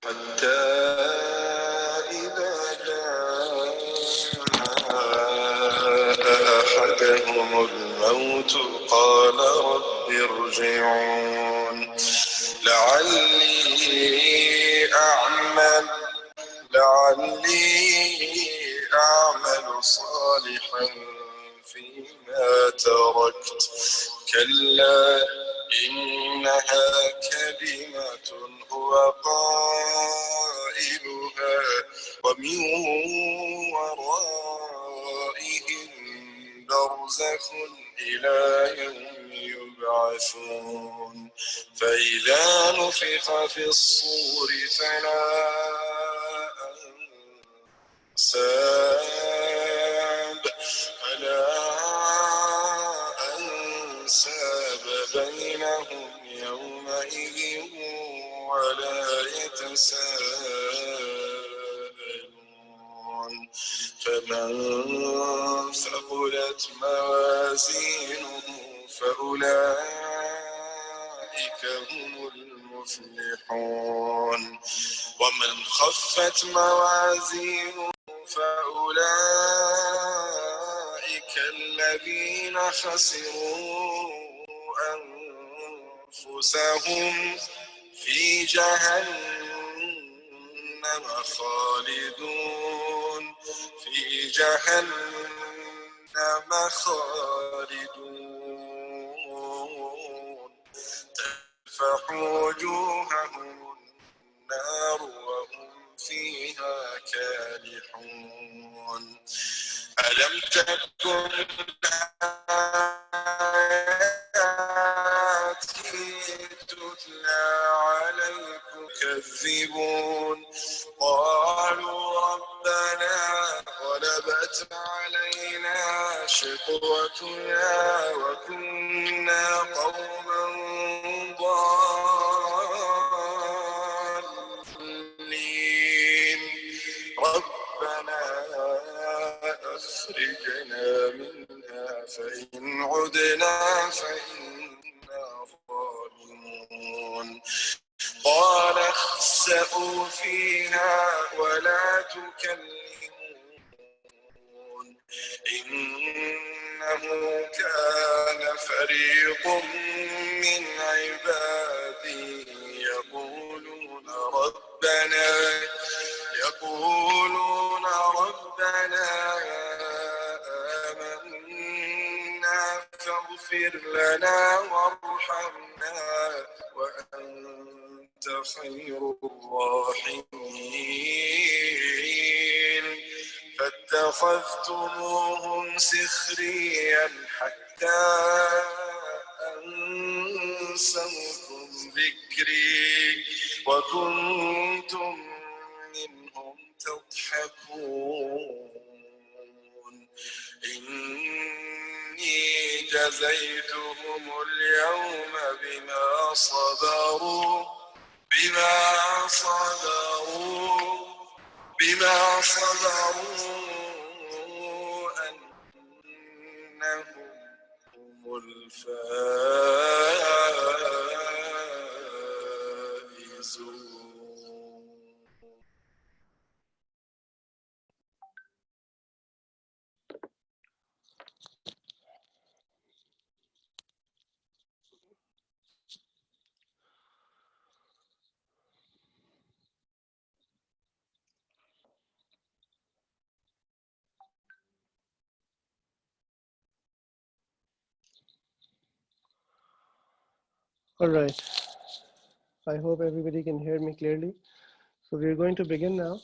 حتى إذا جاء أحدهم الموت قال رب ارجعون لعلي أعمل صالحا فيما تركت كلا إنها كلمة هو قائلها ومن ورائهم برزخ إلى يوم يبعثون فإذا نفخ في الصور فلا أنساب بينهم يومئذ ولا يتساءلون فمن ثقلت موازينه فأولئك هم المفلحون ومن خفت موازينه فأولئك الذين خسروا أنفسهم في جهنم خالدون تلفح وجوههم النار وهم فيها كالحون ألم تكن آياتي تتلى عليكم كذبون قالوا ربنا غلبت علينا شقوتنا وكنا قوما ضالين ربنا أخرجنا منها فإن عدنا فإنا ظالمون قال اخسئوا فيها ولا تكلمون إنه كان فريق من عبادي يقولون ربنا آمنا فاغفر لنا وارحمنا وأنت خير الراحمين فاتخذتموهم سخريا حتى أنسوكم ذكري وكنتم منهم تضحكون إني جزيتهم اليوم بما صبروا أنهم هم الفائزون. All right. I hope everybody can hear me clearly. So we're going to begin now.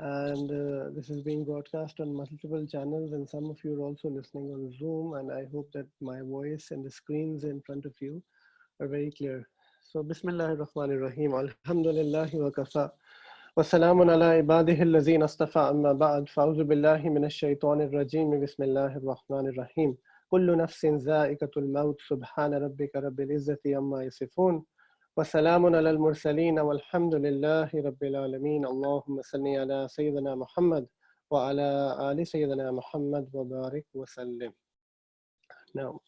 And this is being broadcast on multiple channels, and some of you are also listening on Zoom. And I hope that my voice and the screens in front of you are very clear. So Bismillahir Rahmanir Rahim. Alhamdulillahi wa kafa. وسلام على عباده الذين اصطفى أما بعد فأعوذ بالله من الشيطان الرجيم بسم الله الرحمن الرحيم كل نفس ذائقة الموت سبحان ربك رب العزة عما يصفون وسلام على المرسلين والحمد لله رب العالمين اللهم صل على سيدنا محمد وعلى آل سيدنا محمد وبارك وسلم. Now,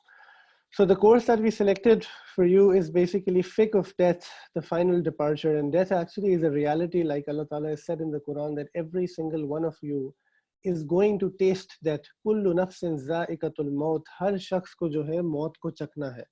So the course that we selected for you is basically Fiqh of Death, the final departure. And death actually is a reality, like Allah Ta'ala has said in the Quran, that every single one of you is going to taste death. Kullu nafsin za'iqatul maut. Har shakhs ko jo hai, maut ko chakna hai.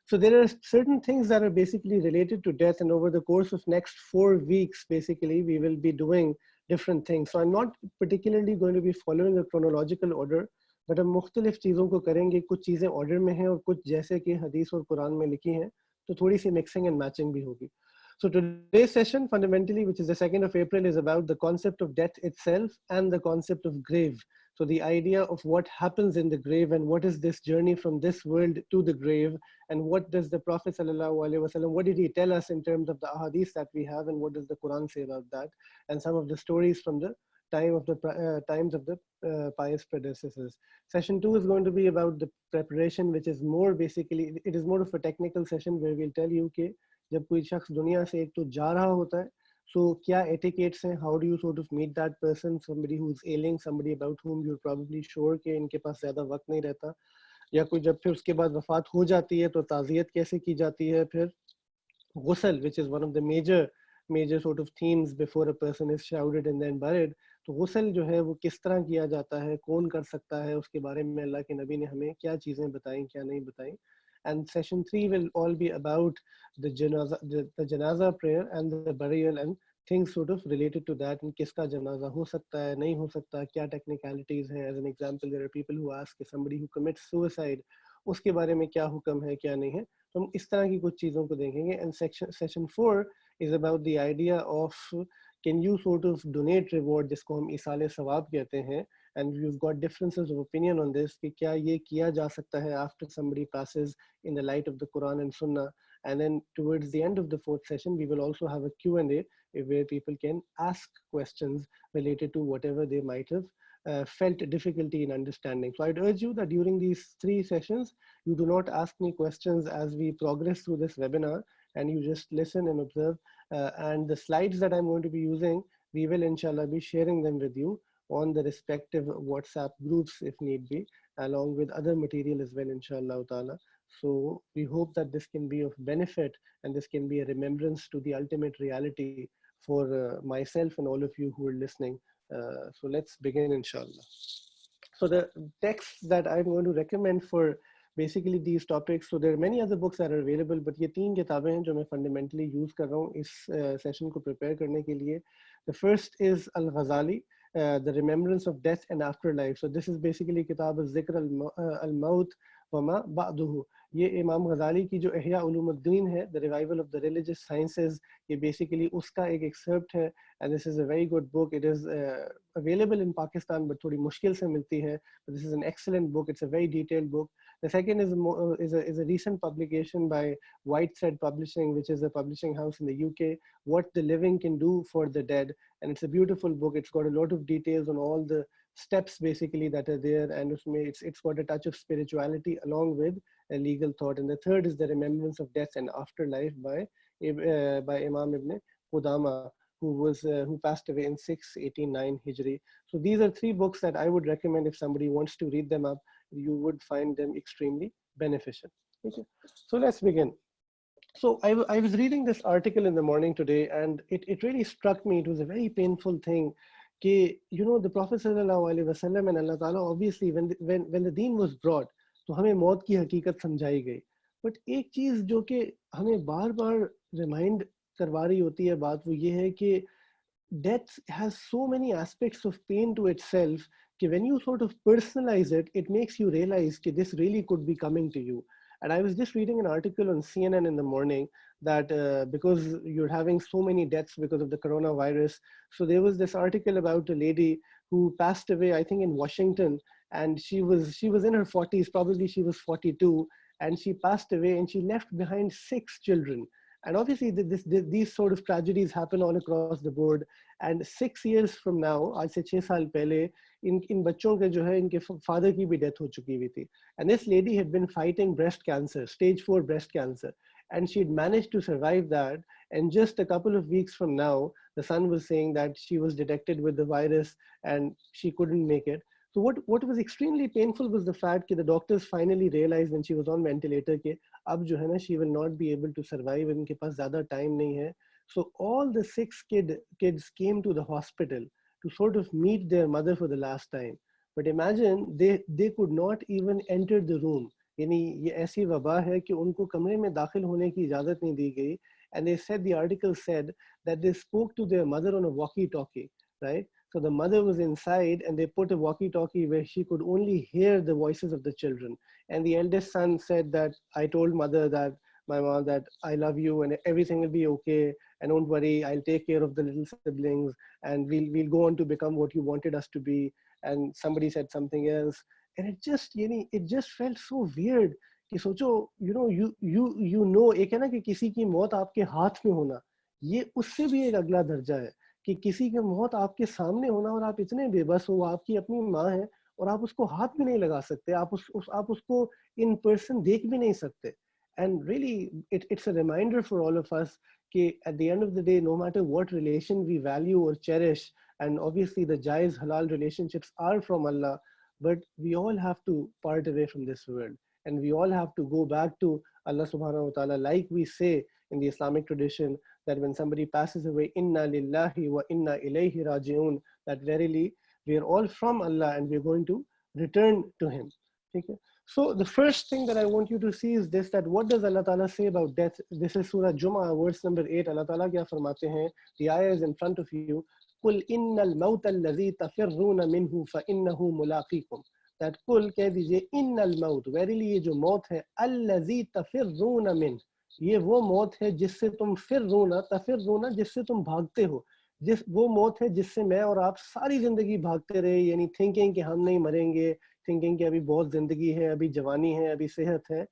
So there are certain things that are basically related to death, and over the course of next 4 weeks, basically, we will be doing different things. So I'm not particularly going to be following a chronological order, but हम मुख्तलिफ चीज़ों को करेंगे. कुछ चीज़ें order में हैं और कुछ जैसे कि हदीस और कुरान में लिखी हैं, तो थोड़ी सी मिक्सिंग एंड मैचिंग भी होगी. So today's session fundamentally, which is the 2nd of April, is about the concept of death itself and the concept of grave. So the idea of what happens in the grave and what is this journey from this world to the grave, and what does the Prophet ﷺ, what did he tell us in terms of the ahadith that we have, and what does the Quran say about that, and some of the stories from the times of the pious predecessors. Session 2 is going to be about the preparation, which is more basically, it is more of a technical session where we'll tell you कि जब कोई शख्स दुनिया से एक तो जा रहा होता है, so क्या etiquettes हैं, how do you sort of meet that person, somebody who's ailing, somebody about whom you're probably sure कि इनके पास ज़्यादा वक्त नहीं रहता, या कोई जब फिर उसके बाद वफात हो जाती है तो ताज़ियत कैसे की जाती है, फिर ghusl, which is one of the major sort of themes before a person is shrouded and then buried. तो ghusl जो है वो किस तरह किया जाता है, कौन कर सकता है, उसके बारे में अल्लाह के नबी ने हमें क्या चीज़ें बताई, क्या नहीं बताई. And session 3 will all be about the janaza prayer and the burial and things sort of related to that, and kiska janaza ho sakta hai, nahi ho sakta, kya technicalities hai. As an example, there are people who ask if somebody who commits suicide, उसके बारे में क्या हुक्म है, क्या नहीं है. तो हम इस तरह की कुछ चीज़ों को देखेंगे. And session 4 is about the idea of can you sort of donate reward, जिसको हम इसाले सवाब कहते हैं, and we've got differences of opinion on this कि क्या ये किया जा सकता है after somebody passes in the light of the Quran and Sunnah. And then towards the end of the 4th session, we will also have a Q&A where people can ask questions related to whatever they might have felt difficulty in understanding. So I'd urge you that during these 3 sessions, you do not ask me questions as we progress through this webinar, and you just listen and observe. And the slides that I'm going to be using, we will inshallah be sharing them with you on the respective WhatsApp groups if need be, along with other material as well, inshallah ta'ala. So we hope that this can be of benefit, and this can be a remembrance to the ultimate reality for myself and all of you who are listening. So let's begin, inshallah. So the texts that I'm going to recommend for basically these topics, so there are many other books that are available, but ये 3 किताबें हैं जो मैं fundamentally use कर रहा हूँ इस session को prepare करने के लिए. The first is Al-Ghazali, The Remembrance of Death and Afterlife. So this is basically किताब al-Zikr al-Maut wa ma ba'duhu. ये इमाम गजाली की जो इह्या उलूमुद्दीन है, The Revival of the Religious Sciences, ये basically उसका एक excerpt है, and this is a very good book. It is available in Pakistan, but थोड़ी मुश्किल से मिलती है. But this is an excellent book. It's a very detailed book. The second is a recent publication by White Thread Publishing, which is a publishing house in the UK, What the Living Can Do for the Dead. And it's a beautiful book. It's got a lot of details on all the steps basically that are there, and it's got a touch of spirituality along with a legal thought. And the third is The Remembrance of Death and Afterlife by Imam Ibn Qudama, who passed away in 689 Hijri. So these are 3 books that I would recommend if somebody wants to read them up. You would find them extremely beneficial. Okay, so let's begin. So I was reading this article in the morning today, and it really struck me. It was a very painful thing. You know, the Prophet ﷺ and Allah Ta'ala, obviously when the deen was brought, तो हमें मौत की हकीकत समझाई गई. But एक चीज़ जो कि हमें बार बार remind करवा रही होती है बात, वो ये है कि death has so many aspects of pain to itself that when you sort of personalize it, it makes you realize that this really could be coming to you. And I was just reading an article on CNN in the morning that because you're having so many deaths because of the coronavirus, so there was this article about a lady who passed away, I think in Washington, and she was in her 40s, probably she was 42, and she passed away, and she left behind 6 children. And obviously these sort of tragedies happen all across the board. And 6 years from now, आज से 6 साल पहले, इन बच्चों के जो है इनके father की भी death हो चुकी हुई थी. And this lady had been fighting breast cancer, stage 4 breast cancer. And she'd managed to survive that. And just a couple of weeks from now, the son was saying that she was detected with the virus and she couldn't make it. So what was extremely painful was the fact that the doctors finally realized when she was on ventilator कि अब जो है ना she will not be able to survive, इनके पास ज़्यादा time नहीं है. So all the kids came to the hospital to sort of meet their mother for the last time. But imagine they could not even enter the room. यानी ये ऐसी वबा है कि उनको कमरे में दाखिल होने की इजाज़त नहीं दी गई. And they said, the article said that they spoke to their mother on a walkie-talkie, right? So the mother was inside and they put a walkie-talkie where she could only hear the voices of the children. And the eldest son said that, I told my mom that I love you and everything will be okay. And don't worry, I'll take care of the little siblings and we'll go on to become what you wanted us to be. And somebody said something else. And it just felt so weird. कि सोचो you know एक है ना कि किसी की मौत आपके हाथ में होना, ये उससे भी एक अगला दर्जा है कि किसी की मौत आपके सामने होना और आप इतने बेबस हो, आपकी अपनी माँ है और आप उसको हाथ भी नहीं लगा सकते, आप उसको in person देख भी नहीं सकते. And really it's a reminder for all of us कि at the end of the day, no matter what relation we value or cherish, and obviously the jaiz halal relationships are from Allah, but we all have to part away from this world. And we all have to go back to Allah subhanahu wa ta'ala, like we say in the Islamic tradition, that when somebody passes away, inna lillahi wa inna ilayhi raji'un, that verily we are all from Allah and we're going to return to Him. Okay? So the first thing that I want you to see is this, that what does Allah ta'ala say about death? This is Surah Jum'ah, verse number 8. Allah ta'ala kya farmate hain? The ayah is in front of you. قُلْ إِنَّ الْمَوْتَ الَّذِي تَفِرُّونَ مِنْهُ فَإِنَّهُ مُلَاقِيكُمْ. That कुल कह दीजिए innal maut, verily ये जो मौत है allazi tafirruna min, ये वो मौत है जिससे तुम तफिर्रूना जिससे तुम भागते हो, वो मौत है जिससे मैं और आप सारी जिंदगी भागते रहे, यानी थिंकिंग कि हम नहीं मरेंगे, थिंकिंग कि अभी बहुत जिंदगी है, अभी जवानी है, अभी सेहत है.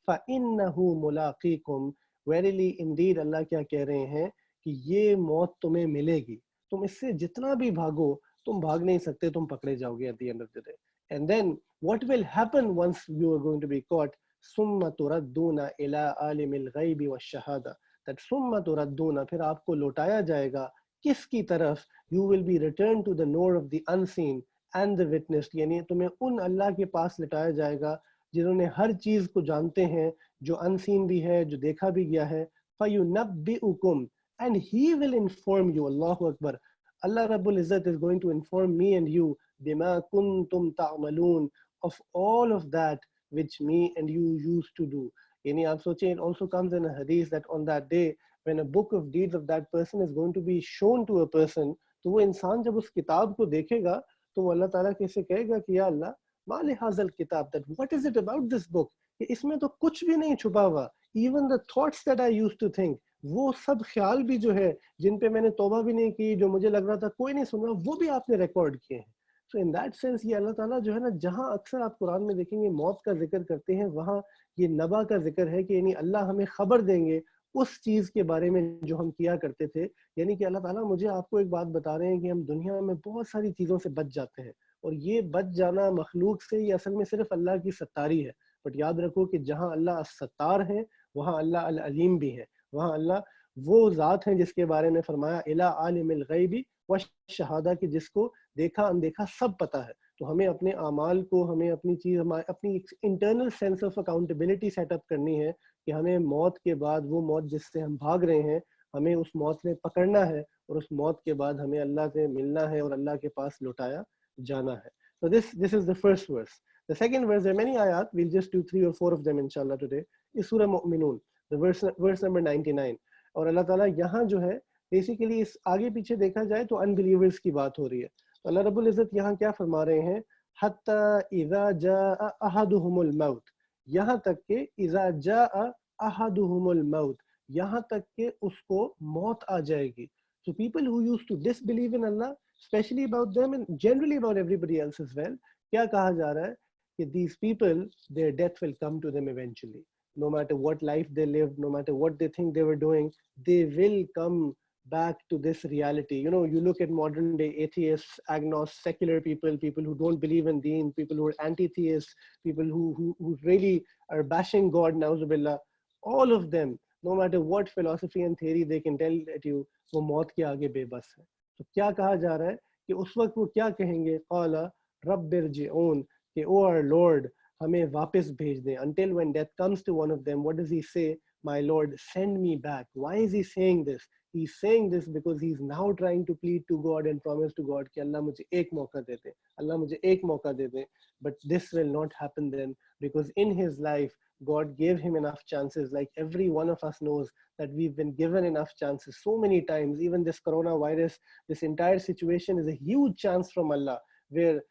फ़इन्नहु मुलाक़ीकुम, verily indeed अल्लाह क्या कह रहे हैं कि ये मौत तुम्हें मिलेगी, तुम इससे जितना भी भागो तुम भाग नहीं सकते, तुम पकड़े जाओगे at the end of the day. And then what will happen once you are going to be caught? Summa turadduna ila alimil ghaibi wa shahada. That summa turadduna, फिर आपको लौटाया जाएगा किसकी तरफ? You will be returned to the knower of the unseen and the witnessed. यानी तुम्हें उन अल्लाह के पास लौटाया जाएगा जिन्होंने हर चीज को जानते हैं, जो unseen भी है, जो देखा भी गया है. فَيُنَبِّئُكُمْ, and He will inform you. Allahu Akbar. Allah Rabbul Izzat is going to inform me and you bima kuntum ta'malun, of all of that which me and you used to do. Yani aap soche, it also comes in a hadith that on that day when a book of deeds of that person is going to be shown to a person, तो वो इंसान जब उस किताब को देखेगा तो वो अल्लाह ताला कैसे कहेगा कि या अल्लाह मा li hazal kitab, that what is it about this book, कि इसमें तो कुछ भी नहीं छुपा हुआ, even the thoughts that I used to think, वो सब ख्याल भी जो है जिन पे मैंने तौबा भी नहीं की, जो मुझे लग रहा था कोई नहीं सुन रहा, वो भी आपने रिकॉर्ड किए हैं. सो इन दैट सेंस ये अल्लाह ताला जो है ना, जहाँ अक्सर आप कुरान में देखेंगे मौत का जिक्र करते हैं, वहाँ ये नबा का जिक्र है कि यानी अल्लाह हमें खबर देंगे उस चीज के बारे में जो हम किया करते थे. यानी कि अल्लाह ताला मुझे आपको एक बात बता रहे हैं कि हम दुनिया में बहुत सारी चीजों से बच जाते हैं, और ये बच जाना मखलूक से ये असल में सिर्फ अल्लाह की सत्तारी है. बट याद रखो कि जहाँ अल्लाह सत्तार है वहाँ अल्लाह अल अलीम भी है, वहाँ अल्लाह वो ज़ात है जिसके बारे में फरमाया इला आलिमिल गैबी व शहादा, कि जिसको देखा अनदेखा सब पता है. तो हमें अपने आमाल को, हमें अपनी चीज़, हमारी अपनी internal sense of accountability setup करनी है कि हमें मौत के बाद वो मौत जिससे हम भाग रहे हैं, हमें उस मौत में पकड़ना है और उस मौत के बाद हमें अल्लाह से मिलना है और अल्लाह के पास लौटाया जाना है. So this is the first verse. The second verse, there are many ayat, we'll just do 3 or 4 of them inshallah today, is Surah Mu'minun, the verse number 99. और अल्लाह ताला यहाँ जो है बेसिकली इस आगे पीछे देखा जाए तो अनबिलीवर्स की बात हो रही है. तो अल्लाह रब्बुल इज़्ज़त यहाँ क्या फरमा रहे हैं, हत्ता इज़ा जाअ अहदुहुमुल मौत, यहाँ तक के इज़ा जाअ अहदुहुमुल मौत, यहाँ तक के उसको मौत आ जाएगी. So people who used to disbelieve in Allah, especially about them and generally about everybody else as well, क्या कहा जा रहा है कि these people, their death will come to them eventually. No matter what life they lived, no matter what they think they were doing, they will come back to this reality. You know, you look at modern day atheists, agnostics, secular people, people who don't believe in deen, people who are anti-theists, people who really are bashing God, na'uzubillah, all of them, no matter what philosophy and theory they can tell at you, वो मौत के आगे बेबस है. तो क्या कहा जा रहा है कि उस वक्त वो क्या कहेंगे, क़ाला Rabbirji'un, कि oh our Lord, हमें वापस भेज दें. Until when death comes to one of them, what does he say? My Lord, send me back. Why is he saying this? He's saying this because he's now trying to plead to God and promise to God कि अल्लाह मुझे एक मौका दे दे, अल्लाह मुझे एक मौका दे दे. But this will not happen then, because in his life God gave him enough chances. Like every one of us knows that we've been given enough chances so many times. Even this coronavirus, this entire situation is a huge chance from Allah, where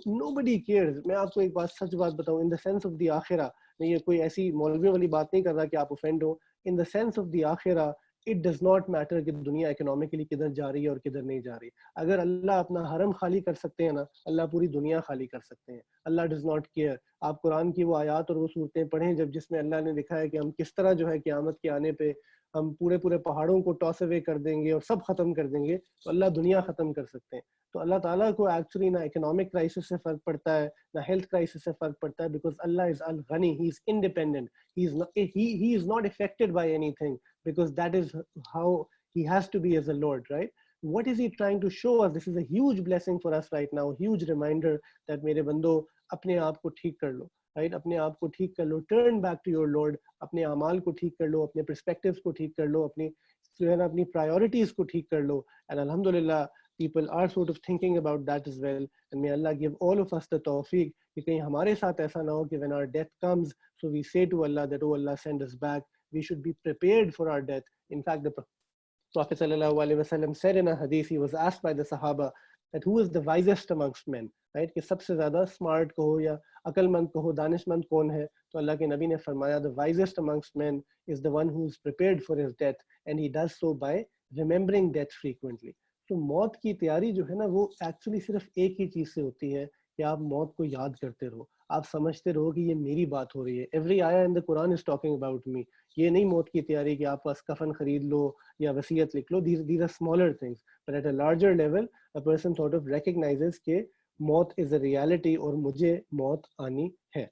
nobody cares. मैं आपको एक बात सच बात बताऊं, in the sense of the आखिरा, मैं ये कोई ऐसी मौलवी वाली बात नहीं कर रहा कि आप offend हो. In the sense of the आखिरा, it does not matter कि दुनिया economically किधर जा रही है और किधर नहीं जा रही. अगर अल्लाह अपना हरम खाली कर सकते हैं ना, अल्लाह पूरी दुनिया खाली कर सकते हैं. अल्लाह does not care. आप कुरान की वो आयत और वो सूरतें पढ़ें जब जिसमें अल्लाह ने लिखा है कि हम किस तरह जो है क़यामत के आने पे हम पूरे पूरे पहाड़ों को टॉस अवे कर देंगे और सब खत्म कर देंगे, तो अल्लाह दुनिया खत्म कर सकते हैं. तो अल्लाह ताला को एक्चुअली ना इकोनॉमिक क्राइसिस से फर्क पड़ता है, ना हेल्थ क्राइसिस से फर्क पड़ता है, because Allah is al Ghani, he is independent, he is not affected by anything, because that is how he has to be as a Lord, right? What is he trying to show us? This is a huge blessing for us right now, huge reminder that मेरे बंदो अपने आप को ठीक कर लो, right? अपने आप को ठीक कर लो, turn back to your Lord, अपने अमाल को ठीक कर लो, अपने perspectives को ठीक कर लो, अपनी जो है ना अपनी priorities को ठीक कर लो. And alhamdulillah, people are sort of thinking about that as well. And may Allah give all of us the tawfiq कि कहीं हमारे साथ ऐसा ना हो कि when our death comes, so we say to Allah that, oh Allah, send us back. We should be prepared for our death. In fact, the Prophet ﷺ said in a hadith, he was asked by the Sahaba that who is the wisest amongst men, right? कि सबसे ज़्यादा smart कहो या अकलमंद कहो, दानिशमंद कौन है? तो अल्लाह के नबी ने फरमाया, the wisest amongst men is the one who is prepared for his death, and he does so by remembering death frequently. तो मौत की तैयारी जो है ना, वो एक्चुअली सिर्फ एक ही चीज़ से होती है कि आप मौत को याद करते रहो, आप समझते रहो कि ये मेरी बात हो रही है. एवरी आया in the Quran is talking about me. ये नहीं मौत की तैयारी कि आप बस कफन खरीद लो या वसीयत लिख लो. these are smaller things, but at a larger level a person sort of recognizes कि मौत is a reality और मुझे मौत आनी है.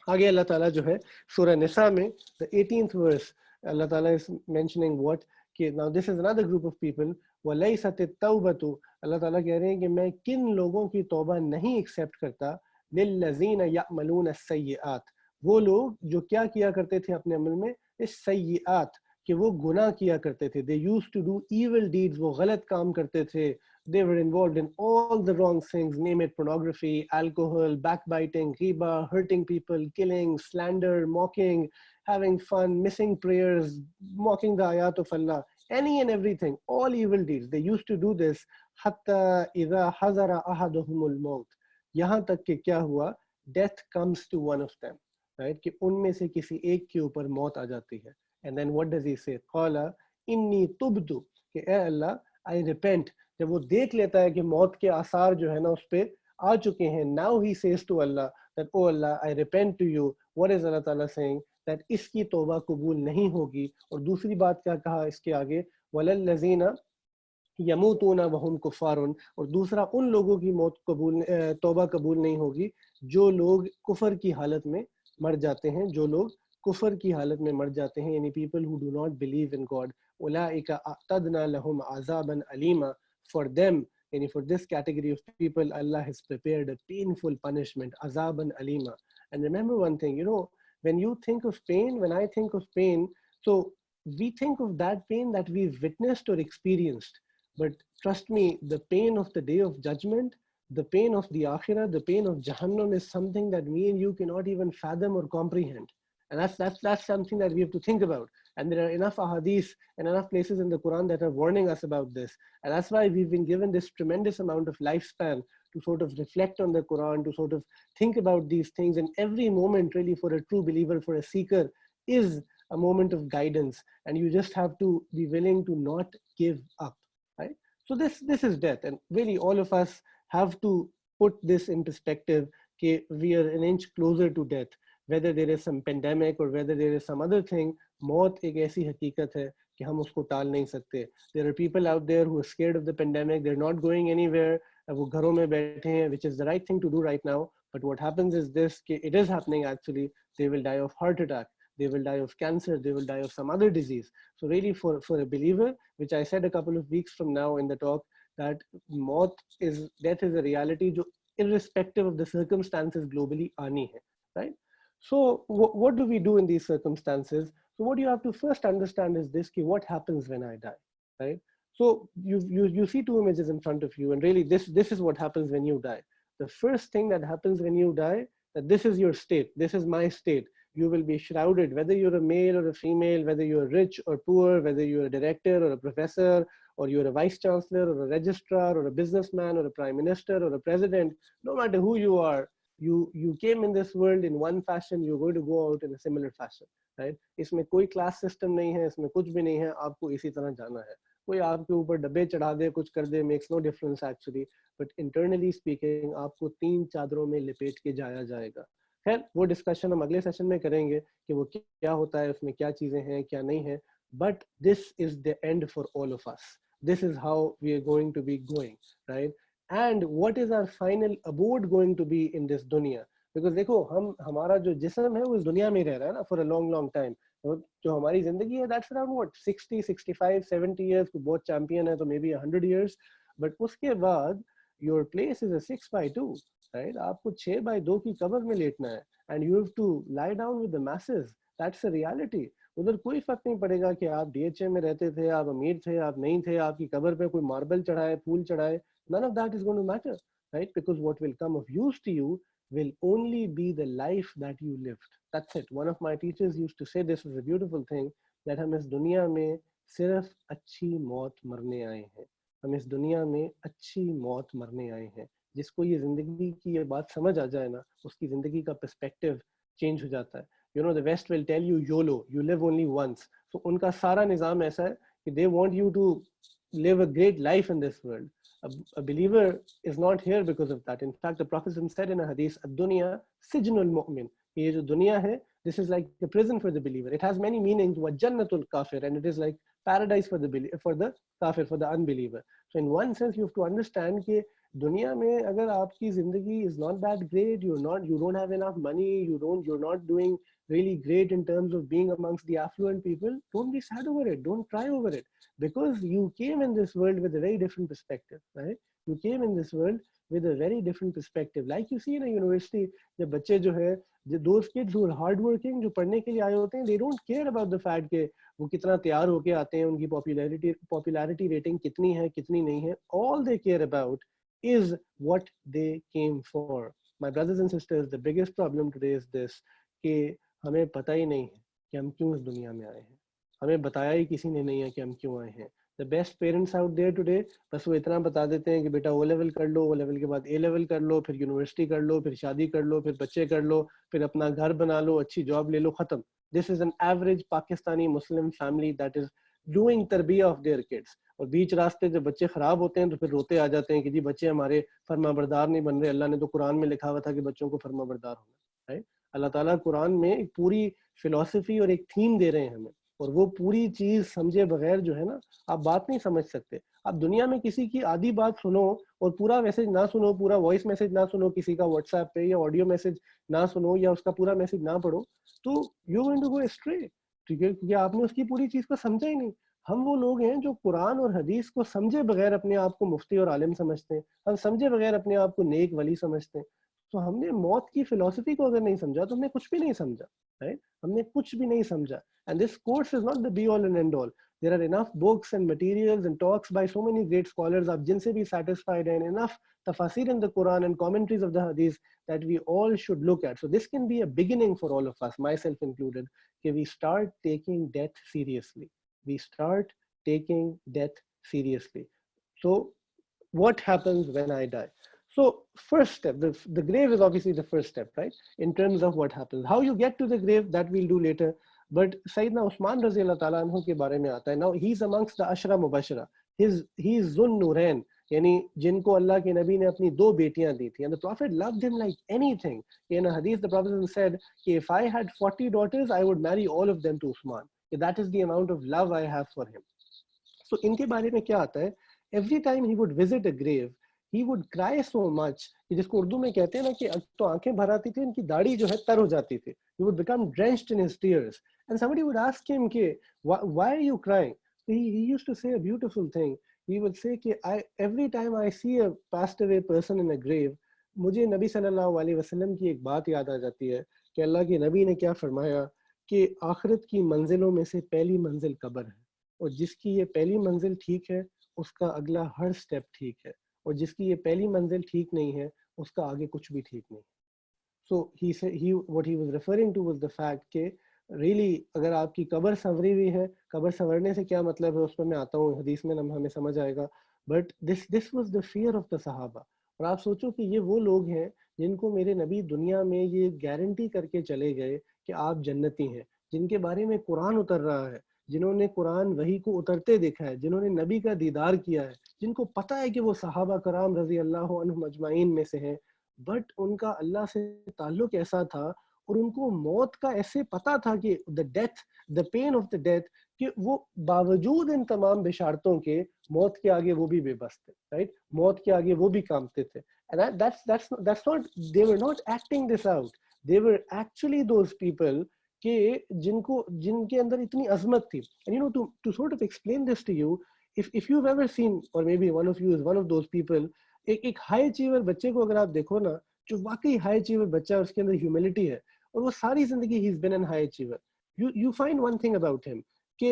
आगे अल्लाह ताला जो है सूरह निसा में the 18th verse, अल्लाह ताला is mentioning what कि now this is another group of people. वलैसत तौबतु, अल्लाह ताला कह रहे हैं कि मैं किन लोगों की तौबा नहीं एक्सेप्ट करता, लिल्लज़ीना यअमलून अस्सय्यिआत, वो लोग जो क्या किया करते थे अपने अमल में, इस सय्यिआत, कि वो गुनाह किया करते थे. They used to do evil deeds, वो गलत काम करते थे. They were involved in all the wrong things, name it, pornography, alcohol, backbiting, ghiba, hurting people, killing, slander, mocking, having fun, missing prayers, mocking the ayat of Allah, any and everything, all evil deeds. They used to do this. Hatta idha hazara ahaduhumul maut, यहाँ तक कि क्या हुआ, death comes to one of them, right? कि उनमें से किसी एक के ऊपर मौत आ जाती है. And then what does he say? Qala inni tubtu, कि ए अल्लाह, I repent. जब वो देख लेता है कि मौत के आसार जो है ना उस पे आ चुके हैं, now he says to Allah that, oh Allah, I repent to you. What is Allah Ta'ala saying? That इसकी तौबा कबूल नहीं होगी. और दूसरी बात क्या कहा इसके आगे, वलल्लज़ीना यमूतूना वहुम कुफ़ारुन, और दूसरा उन लोगों की मौत कबूल तौबा कबूल नहीं होगी जो लोग कुफर की हालत में मर जाते हैं, जो लोग कुफर की हालत में मर जाते हैं, यानी people who do not believe in God. उलाइका अअतदना लहुम अज़ाबन Aleema, for them, यानी for this category of people, Allah has prepared a painful punishment, azaban alima. And remember one thing, when you think of pain, when I think of pain, so we think of that pain that we've witnessed or experienced. But trust me, the pain of the day of judgment, the pain of the akhirah, the pain of Jahannam is something that me and you cannot even fathom or comprehend. And that's something that we have to think about. And there are enough ahadith and enough places in the Quran that are warning us about this. And that's why we've been given this tremendous amount of lifespan to sort of reflect on the Quran, to sort of think about these things. And every moment really for a true believer, for a seeker, is a moment of guidance. And you just have to be willing to not give up, right? So this is death. And really all of us have to put this in perspective, that we are an inch closer to death. Whether there is some pandemic or whether there is some other thing, मौत एक ऐसी हकीकत है कि हम उसको टाल नहीं सकते. There are people out there who are scared of the pandemic. They're not going anywhere. वो घरों में बैठे हैं, which is the right thing to do right now. But what happens is this, कि it is happening actually. They will die of heart attack. They will die of cancer. They will die of some other disease. So really for a believer, which I said a couple of weeks from now in the talk, that death is a reality जो irrespective of the circumstances globally आनी है, right? So what do we do in these circumstances? So what you have to first understand is this: ki what happens when I die, right? So you see two images in front of you, and really this is what happens when you die. The first thing that happens when you die, that this is your state, this is my state. You will be shrouded, whether you're a male or a female, whether you're rich or poor, whether you're a director or a professor, or you're a vice chancellor or a registrar or a businessman or a prime minister or a president. No matter who you are, you came in this world in one fashion, you're going to go out in a similar fashion, right? इसमें कोई class system नहीं है, इसमें कुछ भी नहीं है, आपको इसी तरह जाना है. कोई आपके ऊपर डब्बे चढ़ा दे, कुछ कर दे, makes no difference actually, but internally speaking आपको 3 चादरों में लिपेट के जाया जाएगा. खैर वो डिस्कशन हम अगले सेशन में करेंगे कि वो क्या होता है, उसमें क्या चीजें हैं, क्या नहीं है. But this is the end for all of us. This is how we are going to be going, right? And what is our final abode going to be in this dunya? Because देखो हमारा जो जिस्म है वो इस दुनिया में रह रहा है ना for a long time. जो हमारी जिंदगी है that's around what 60, 65, 70 years. कोई बहुत champion है तो maybe 100 years. But उसके बाद your place is a 6x2, right? आपको 6x2 की कब्र में लेटना है, and you have to lie down with the masses. That's a reality. उधर कोई फर्क नहीं पड़ेगा कि आप DHA में रहते थे, आप अमीर थे, आप नहीं थे, आपकी कब्र पे कोई मार्बल चढ़ाए, फूल चढ़ाए. None of that is going to matter, right? Because what will come of use to you will only be the life that you lived. That's it. One of my teachers used to say this was a beautiful thing, that हम इस दुनिया में सिर्फ अच्छी मौत मरने आए हैं. हम इस दुनिया में अच्छी मौत मरने आए हैं. जिसको ये जिंदगी की ये बात समझ आ जाए ना, उसकी जिंदगी का पर्सपेक्टिव चेंज हो जाता है. You know, the West will tell you YOLO, you live only once. So उनका सारा निज़ाम ऐसा है कि they want you to live a great life in this world. A believer is not here because of that. In fact, the Prophet said in a hadith, "Ad-dunya sijnul mu'min." ये जो दुनिया है, this is like a prison for the believer. It has many meanings. wa jannatul kafir, and it is like paradise for the kafir, for the unbeliever. So in one sense, you have to understand कि दुनिया में अगर आपकी जिंदगी is not that great, you don't have enough money, you're not doing really great in terms of being amongst the affluent people, don't be sad over it, don't cry over it, because you came in this world with a very different perspective, right? You came in this world with a very different perspective. Like you see in a university, जब बच्चे जो है, those kids who are hardworking, जो पढ़ने के लिए आए होते हैं, they don't care about the fact कि वो कितना तैयार होके आते हैं, उनकी popularity rating कितनी है, कितनी नहीं है. All they care about is what they came for. My brothers and sisters, the biggest problem today is this, कि हमें पता ही नहीं है कि हम क्यों इस दुनिया में आए हैं. हमें बताया ही किसी ने नहीं है कि हम क्यों आए हैं. The best parents out there today, बस वो इतना बता देते हैं कि बेटा O level कर लो, O level के बाद A level कर लो, फिर यूनिवर्सिटी कर लो, फिर शादी कर लो, फिर बच्चे कर लो, फिर अपना घर बना लो, अच्छी जॉब ले लो, खत्म. This is an average Pakistani Muslim family that is doing तरबिया of their kids. और बीच रास्ते जब बच्चे खराब होते हैं तो फिर रोते आ जाते हैं कि जी बच्चे हमारे फरमाबरदार नहीं बन रहे. अल्लाह ने तो कुरान में लिखा हुआ था कि बच्चों को फरमाबरदार होना है. अल्लाह ताला कुरान में एक पूरी फिलॉसफी और एक थीम दे रहे हैं हमें, और वो पूरी चीज समझे बगैर जो है ना, आप बात नहीं समझ सकते. आप दुनिया में किसी की आधी बात सुनो और पूरा मैसेज ना सुनो, पूरा वॉइस मैसेज ना सुनो, किसी का व्हाट्सएप पे या ऑडियो मैसेज ना सुनो, या उसका पूरा मैसेज ना पढ़ो, तो you going to go astray. ठीक है, क्योंकि आपने उसकी पूरी चीज को समझा ही नहीं. हम वो लोग हैं जो कुरान और हदीस को समझे बगैर अपने आप को मुफ्ती और आलिम समझते हैं. हम समझे बगैर अपने आप को नेक वली समझते हैं. तो हमने मौत की फिलॉसफी को अगर नहीं समझा तो हमने कुछ भी नहीं समझा, राइट? हमने कुछ भी नहीं समझा. And this course is not the be all and end all. There are enough books and materials and talks by so many great scholars आप जिनसे भी satisfied, and enough tafasir in the Quran and commentaries of the Hadith that we all should look at. So this can be a beginning for all of us, myself included, that we start taking death seriously. We start taking death seriously. So what happens when I die? So first step, the grave is obviously the first step, right? In terms of what happens. How you get to the grave, that we'll do later. But Sayyidina Usman Razi Allah Ta'ala anhu ke bare mein aata hai. Now he's amongst the Ashra Mubashara. He's Zun Nurain, yani jinko Allah ke Nabi ne apni 2 betiyan di thi. And the Prophet loved him like anything. In a hadith, the Prophet said, if I had 40 daughters, I would marry all of them to Usman. That is the amount of love I have for him. So इनके बारे में क्या आता है? Every time he would visit a grave, he would cry so much कि जिसको उर्दू में कहते हैं ना कि तो आंखें भर आती थी, उनकी दाढ़ी जो है तर हो जाती थी. He would become drenched in his tears, and somebody would ask him कि why are you crying? He used to say a beautiful thing. He would say कि every time I see a passed away person in a grave, मुझे नबी सल्लल्लाहु अलैहि वसल्लम की एक बात याद आ जाती है कि अल्लाह के नबी ने क्या फरमाया कि आखिरत की मंजिलों में से पहली मंजिल कब्र है, और जिसकी ये पहली मंजिल ठीक है उसका अगला हर स्टेप ठीक है, और जिसकी ये पहली मंजिल ठीक नहीं है उसका आगे कुछ भी ठीक नहीं। So what he was referring to was the fact कि really अगर आपकी कब्र संवरी हुई है, कब्र संवरने से क्या मतलब है उस पर मैं आता हूँ, हदीस में हमें समझ आएगा, but this was the fear of the सहाबा। और आप सोचो कि ये वो लोग हैं जिनको मेरे नबी दुनिया में ये गारंटी करके चले गए कि आप जन्नती हैं, जिनके बारे में कुरान उतर रहा है, जिन्होंने कुरान वही को उतरते देखा है, जिन्होंने नबी का दीदार किया है, जिनको पता है कि वो सहाबा कराम रजी अल्लाह अन्हुम अजमाइन में से हैं, बट उनका अल्लाह से ताल्लुक ऐसा था और उनको मौत का ऐसे पता था कि the pain of the death, कि वो बावजूद इन तमाम बिशारतों के मौत के आगे वो भी बेबस थे, राइट? मौत के आगे वो भी कांपते थे। And that's not, they were not acting this out, they were actually those people कि जिनके अंदर इतनी अजमत थी। And you know, to sort of explain this to you, if you've ever seen, or maybe one of you is one of those people, एक high achiever बच्चे को अगर आप देखो ना, जो वाकई हाई अचीवर बच्चा है, उसके अंदर ह्यूमिलिटी है और वो सारी जिंदगी he is been an high achiever, you find one thing about him कि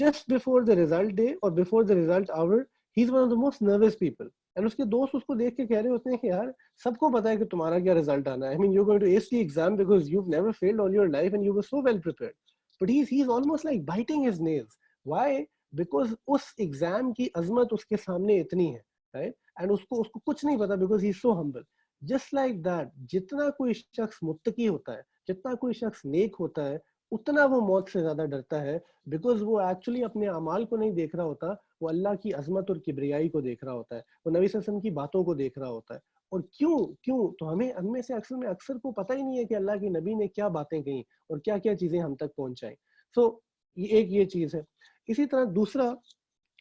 just before the result day or before the result hour he's one of the most nervous people, and उसके दोस्त उसको देख के कह रहे होते हैं कि यार सबको पता है कि तुम्हारा क्या रिजल्ट आना है, I mean you're going to ace the exam because you've never failed all your life and you were so well prepared, but he's almost like biting his nails. Why? Because उस exam की अजमत उसके सामने इतनी है, right? And उसको उसको कुछ नहीं पता because he is so humble. Just like that, जितना कोई शख्स मुत्तकी होता है, जितना कोई शख्स नेक होता है, उतना वो मौत से ज्यादा डरता है, बिकॉज वो एक्चुअली अपने अमाल को नहीं देख रहा होता, वो अल्लाह की अजमत और किबरियाई को देख रहा होता है, वो नबी सल्लल्लाहु अलैहि वसल्लम की बातों को देख रहा होता है। और क्यों क्यों तो हमें से अक्सर को पता ही नहीं है कि अल्लाह के नबी ने क्या बातें कही और क्या क्या चीजें हम तक पहुंचाई। सो ये चीज है। इसी तरह दूसरा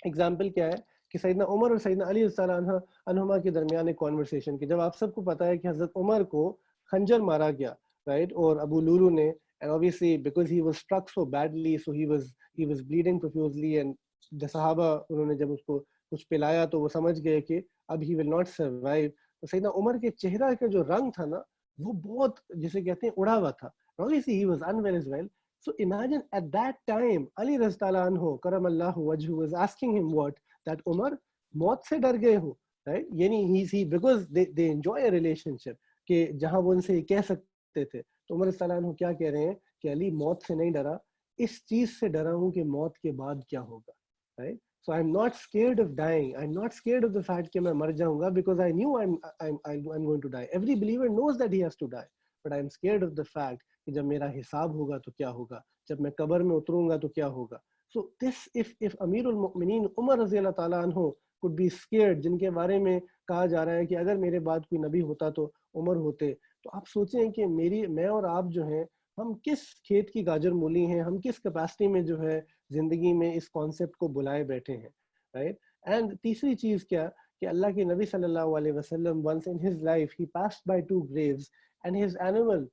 एग्जाम्पल क्या है कि सैयदना उमर और सैयदना अली रज़ियल्लाहु अन्हुमा के दरमियान एक कॉन्वर्सेशन की, जब आप सबको पता है कि हजरत उमर को खंजर मारा गया, राइट? और अबू लुलू ने, and obviously because he was struck so badly, so he was bleeding profusely, and the सहाबा उन्होंने जब उसको कुछ पिलाया तो वो समझ गए कि अब ही विल नॉट सर्वाइव। तो सैयदना उमर के चेहरा का जो रंग था ना, वो बहुत, जिसे कहते हैं, उड़ा हुआ था। Obviously he was unwell as well. So imagine at that time, Ali Raztallahu anhu, karamallahu wajhu, was asking him what? That Umar, मौत से डर गए हो, right? यानी he because they enjoy a relationship कि जहां वो उनसे कह सकते थे, तो उमर रज़ियल्लाहु अन्हु क्या कह रहे हैं कि अली मौत से नहीं डरा, इस चीज से डरा हूं कि मौत के बाद क्या होगा, right? So I'm not scared of dying. I'm not scared of the fact कि मैं मर जाऊंगा, because I knew I'm going to die. Every believer knows that he has to die, but I'm scared of the fact कि जब मेरा हिसाब होगा तो क्या होगा, जब मैं कब्र में उतरूंगा तो क्या होगा। So this, if अमीरुल मुमिनीन उमर रज़ियल्लाहु ताला अन्हु could be scared, जिनके बारे में कहा जा रहा है कि अगर मेरे बाद कोई नबी होता तो उमर होते, तो आप सोचें कि मैं और आप जो हैं, हम किस खेत की गाजर मूली हैं, हम किस कैपेसिटी में जो है जिंदगी में इस कॉन्सेप्ट को बुलाए बैठे हैं, राइट? एंड तीसरी चीज क्या कि अल्लाह के नबी सल्लल्लाहु अलैहि वसल्लम once in his life he passed by 2 graves and his animal,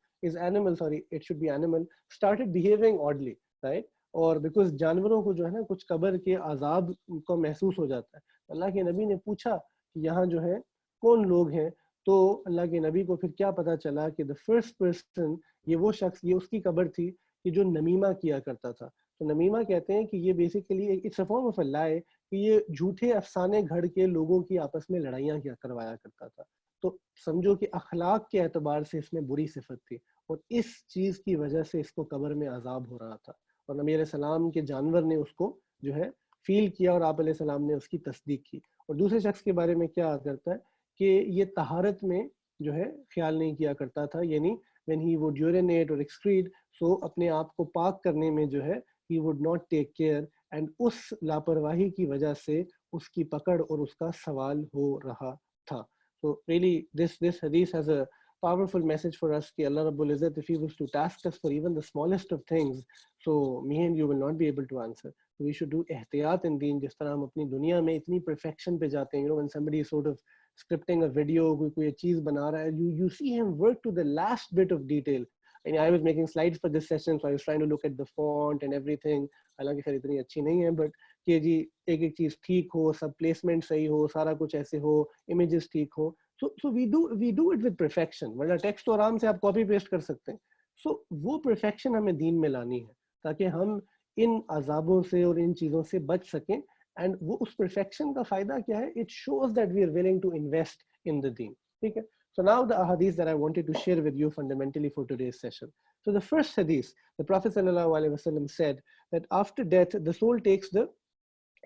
sorry, it should be animal, started behaving oddly, right? और बिकॉज जानवरों को जो है ना कुछ कब्र के आजाब को महसूस हो जाता है। अल्लाह के नबी ने पूछा कि यहाँ जो है कौन लोग हैं, तो अल्लाह के नबी को फिर क्या पता चला कि द फर्स्ट पर्सन, ये वो शख्स, ये उसकी कब्र थी कि जो नमीमा किया करता था। तो नमीमा कहते हैं कि ये basically it's a form of a lie, कि ये झूठे अफसाने घड़ के लोगों की आपस में लड़ाइयाँ किया करवाया करता था। तो समझो कि अखलाक के एतबार से इसमें बुरी सिफत थी, और इस चीज की वजह से इसको कब्र में अजाब हो रहा था, और नबी अलैहिस्सलाम के जानवर ने उसको जो है फील किया और आप अलैहिस्सलाम ने उसकी तस्दीक की। और दूसरे शख्स के बारे में क्या करता है कि ये तहारत में जो है ख्याल नहीं किया करता था, यानी when he would urinate or excrete, so अपने आप को पाक करने में जो है he would not take care, and उस लापरवाही की वजह से उसकी पकड़ और उसका सवाल हो रहा था। So really this hadith has a powerful message for us कि Allah Rabbul Izzat, if he was to task us for even the smallest of things, so me and you will not be able to answer. So we should do ehtiyat in deen, जिस तरह हम अपनी दुनिया में इतनी perfection पे जाते हैं, you know, when somebody is sort of scripting a video, कोई चीज बना रहा है, you see him work to the last bit of detail. And I was making slides for this session, so I was trying to look at the font and everything. हालांकि फिर इतनी अच्छी नहीं है, but कि जी एक एक चीज ठीक हो, सब प्लेसमेंट सही हो, सारा कुछ ऐसे हो, इमेजेस ठीक हो। So we do it with perfection, वरना टेक्स्ट तो आराम से आप कॉपी पेस्ट कर सकते हैं. So वो perfection हमें दीन में लानी है ताकि हम इन अजाबों से और इन चीज़ों से बच सकें. एंड वो उस perfection का फायदा क्या है? It shows that we are willing to invest in the deen. ठीक है. So now the ahadith that I wanted to share with you fundamentally for today's session. So the first hadith, the Prophet ﷺ said that after death, the soul takes the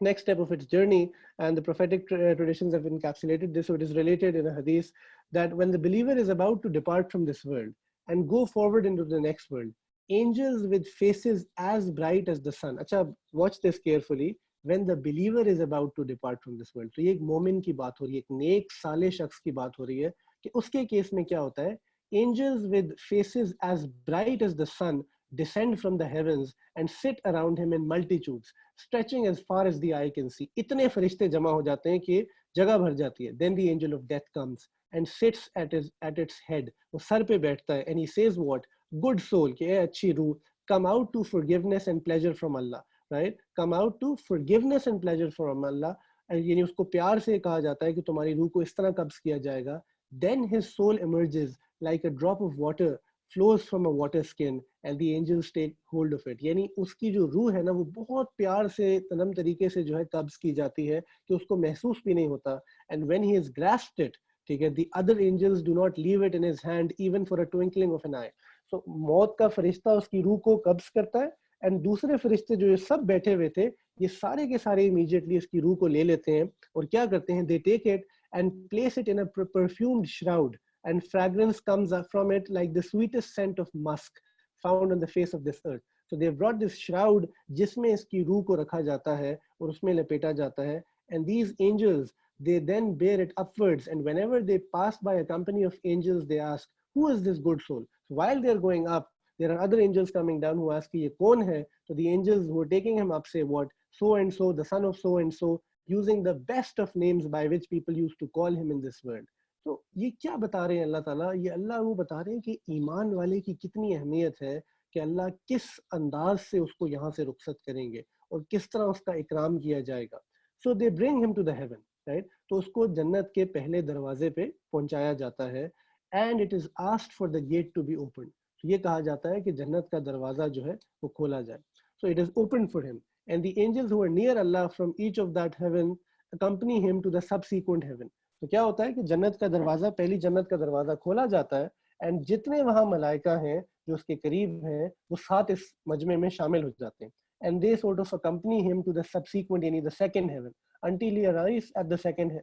next step of its journey, and the prophetic traditions have encapsulated this. So it is related in a hadith that when the believer is about to depart from this world and go forward into the next world, angels with faces as bright as the sun. Acha, watch this carefully. When the believer is about to depart from this world, तो ये एक मोमिन की बात हो रही है, एक नेक साले शख्स की बात हो रही है कि उसके केस में क्या होता है? Angels with faces as bright as the sun descend from the heavens and sit around him in multitudes, stretching as far as the eye can see. इतने फरिश्ते जमा हो जाते हैं कि जगह भर जाती है. Then the angel of death comes and sits at its head. वो सर पे बैठता है. And he says what? Good soul, कि ए अच्छी रूह, come out to forgiveness and pleasure from Allah. Right? Come out to forgiveness and pleasure from Allah. यानी उसको प्यार से कहा जाता है कि तुम्हारी रूह को इस तरह कब्ज किया जाएगा. Then his soul emerges like a drop of water flows from a water skin and the angels take hold of it. यानी उसकी जो रूह है ना वो बहुत प्यार से तनम तरीके से जो है कब्ज की जाती है कि उसको महसूस भी नहीं होता. And when he has grasped it, ठीक है, the other angels do not leave it in his hand even for a twinkling of an eye. So मौत का फरिश्ता उसकी रूह को कब्ज करता है and दूसरे फरिश्ते जो ये सब बैठे हुए थे ये सारे के सारे इमीडिएटली इसकी रूह को ले लेते हैं और क्या करते हैं? They take it and place it in a perfumed shroud. And fragrance comes up from it like the sweetest scent of musk found on the face of this earth. So they brought this shroud जिसमें इसकी रूह को रखा जाता है और उसमें लपेटा जाता है. And these angels, they then bear it upwards. And whenever they pass by a company of angels, they ask, who is this good soul? So while they're going up, there are other angels coming down who ask, ये कौन है? So the angels who are taking him up say, what? So and so, the son of so and so, using the best of names by which people used to call him in this world. तो ये क्या बता रहे हैं अल्लाह ताला? ये अल्लाह वो बता रहे हैं कि ईमान वाले की कितनी अहमियत है कि अल्लाह किस अंदाज से उसको यहाँ से रुखसत करेंगे और किस तरह उसका इकराम किया जाएगा. So they bring him to the heaven, right? तो उसको जन्नत के पहले दरवाजे पे पहुंचाया जाता है. And it is asked for the gate to be opened. तो ये कहा जाता है कि जन्नत का दरवाजा जो है वो खोला जाए. So it is opened for him. And the angels who are near Allah from each of that heaven accompany him to the subsequent heaven. तो क्या होता है कि जन्नत का दरवाजा, पहली जन्नत का दरवाजा खोला जाता है एंड जितने वहां मलाइका हैं जो उसके करीब हैं वो साथ इस मजमे में शामिल हो जाते हैं. And they sort of accompany him to the subsequent, यानी the second heaven, until he arrives at the second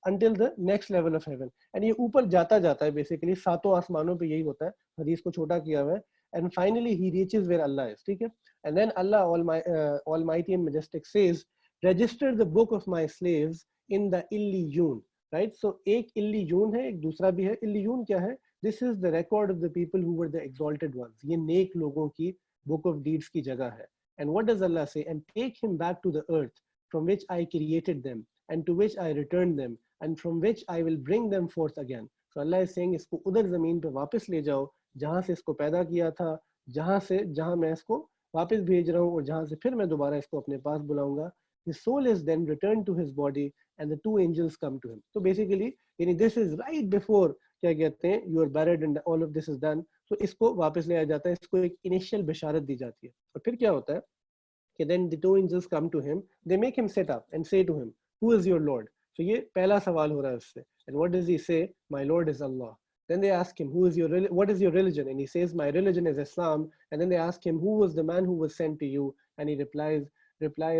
until the next level of heaven. and ये ऊपर जाता जाता है, बेसिकली सातों आसमानों पे यही होता है. हदीस को छोटा किया हुआ है. And finally he reaches where Allah is. ठीक है. And then Allah Almighty and Majestic says, register the book of my slaves in the illiyun. Right? So एक illiyun है, एक दूसरा भी है. illiyun क्या है? This is the record of the people who were the exalted ones. ये नेक लोगों की book of deeds की जगह है. And what does Allah say? And take him back to the earth from which I created them and to which I returned them and from which I will bring them forth again. So Allah is saying इसको उधर जमीन पे वापस ले जाओ जहां से इसको पैदा किया था, जहां मैं इसको वापस भेज रहा हूँ और जहां से फिर मैं दोबारा इसको अपने पास बुलाऊंगा. His soul is then returned to his body and the two angels come to him. So basically, this is right before क्या कहते हैं, you are buried and all of this is done. So इसको वापस ले आया जाता है, इसको एक initial बिशारत दी जाती है. और फिर क्या होता है कि then the two angels come to him, they make him sit up and say to him, who is your Lord? So ये पहला सवाल हो रहा है उससे. And what does he say? My Lord is Allah. Then they ask him, what is your religion? And he says, my religion is Islam. And then they ask him, who was the man who was sent to you? And he replies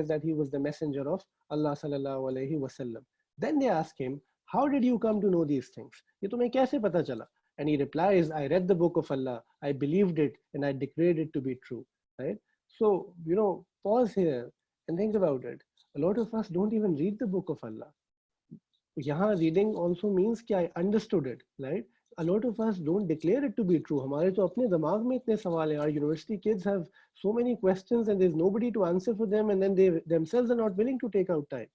that he was the messenger of Allah sallallahu alaihi wasallam. Then they ask him, how did you come to know these things? ये तुम्हें कैसे पता चला? And he replies, I read the book of Allah, I believed it, and I declared it to be true. Right? So, pause here and think about it. A lot of us don't even read the book of Allah. यहाँ reading also means कि I understood it, right? A lot of us don't declare it to be true. हमारे तो अपने दिमाग में इतने सवाल हैं. Our university kids have so many questions and there's nobody to answer for them, and then they themselves are not willing to take out time.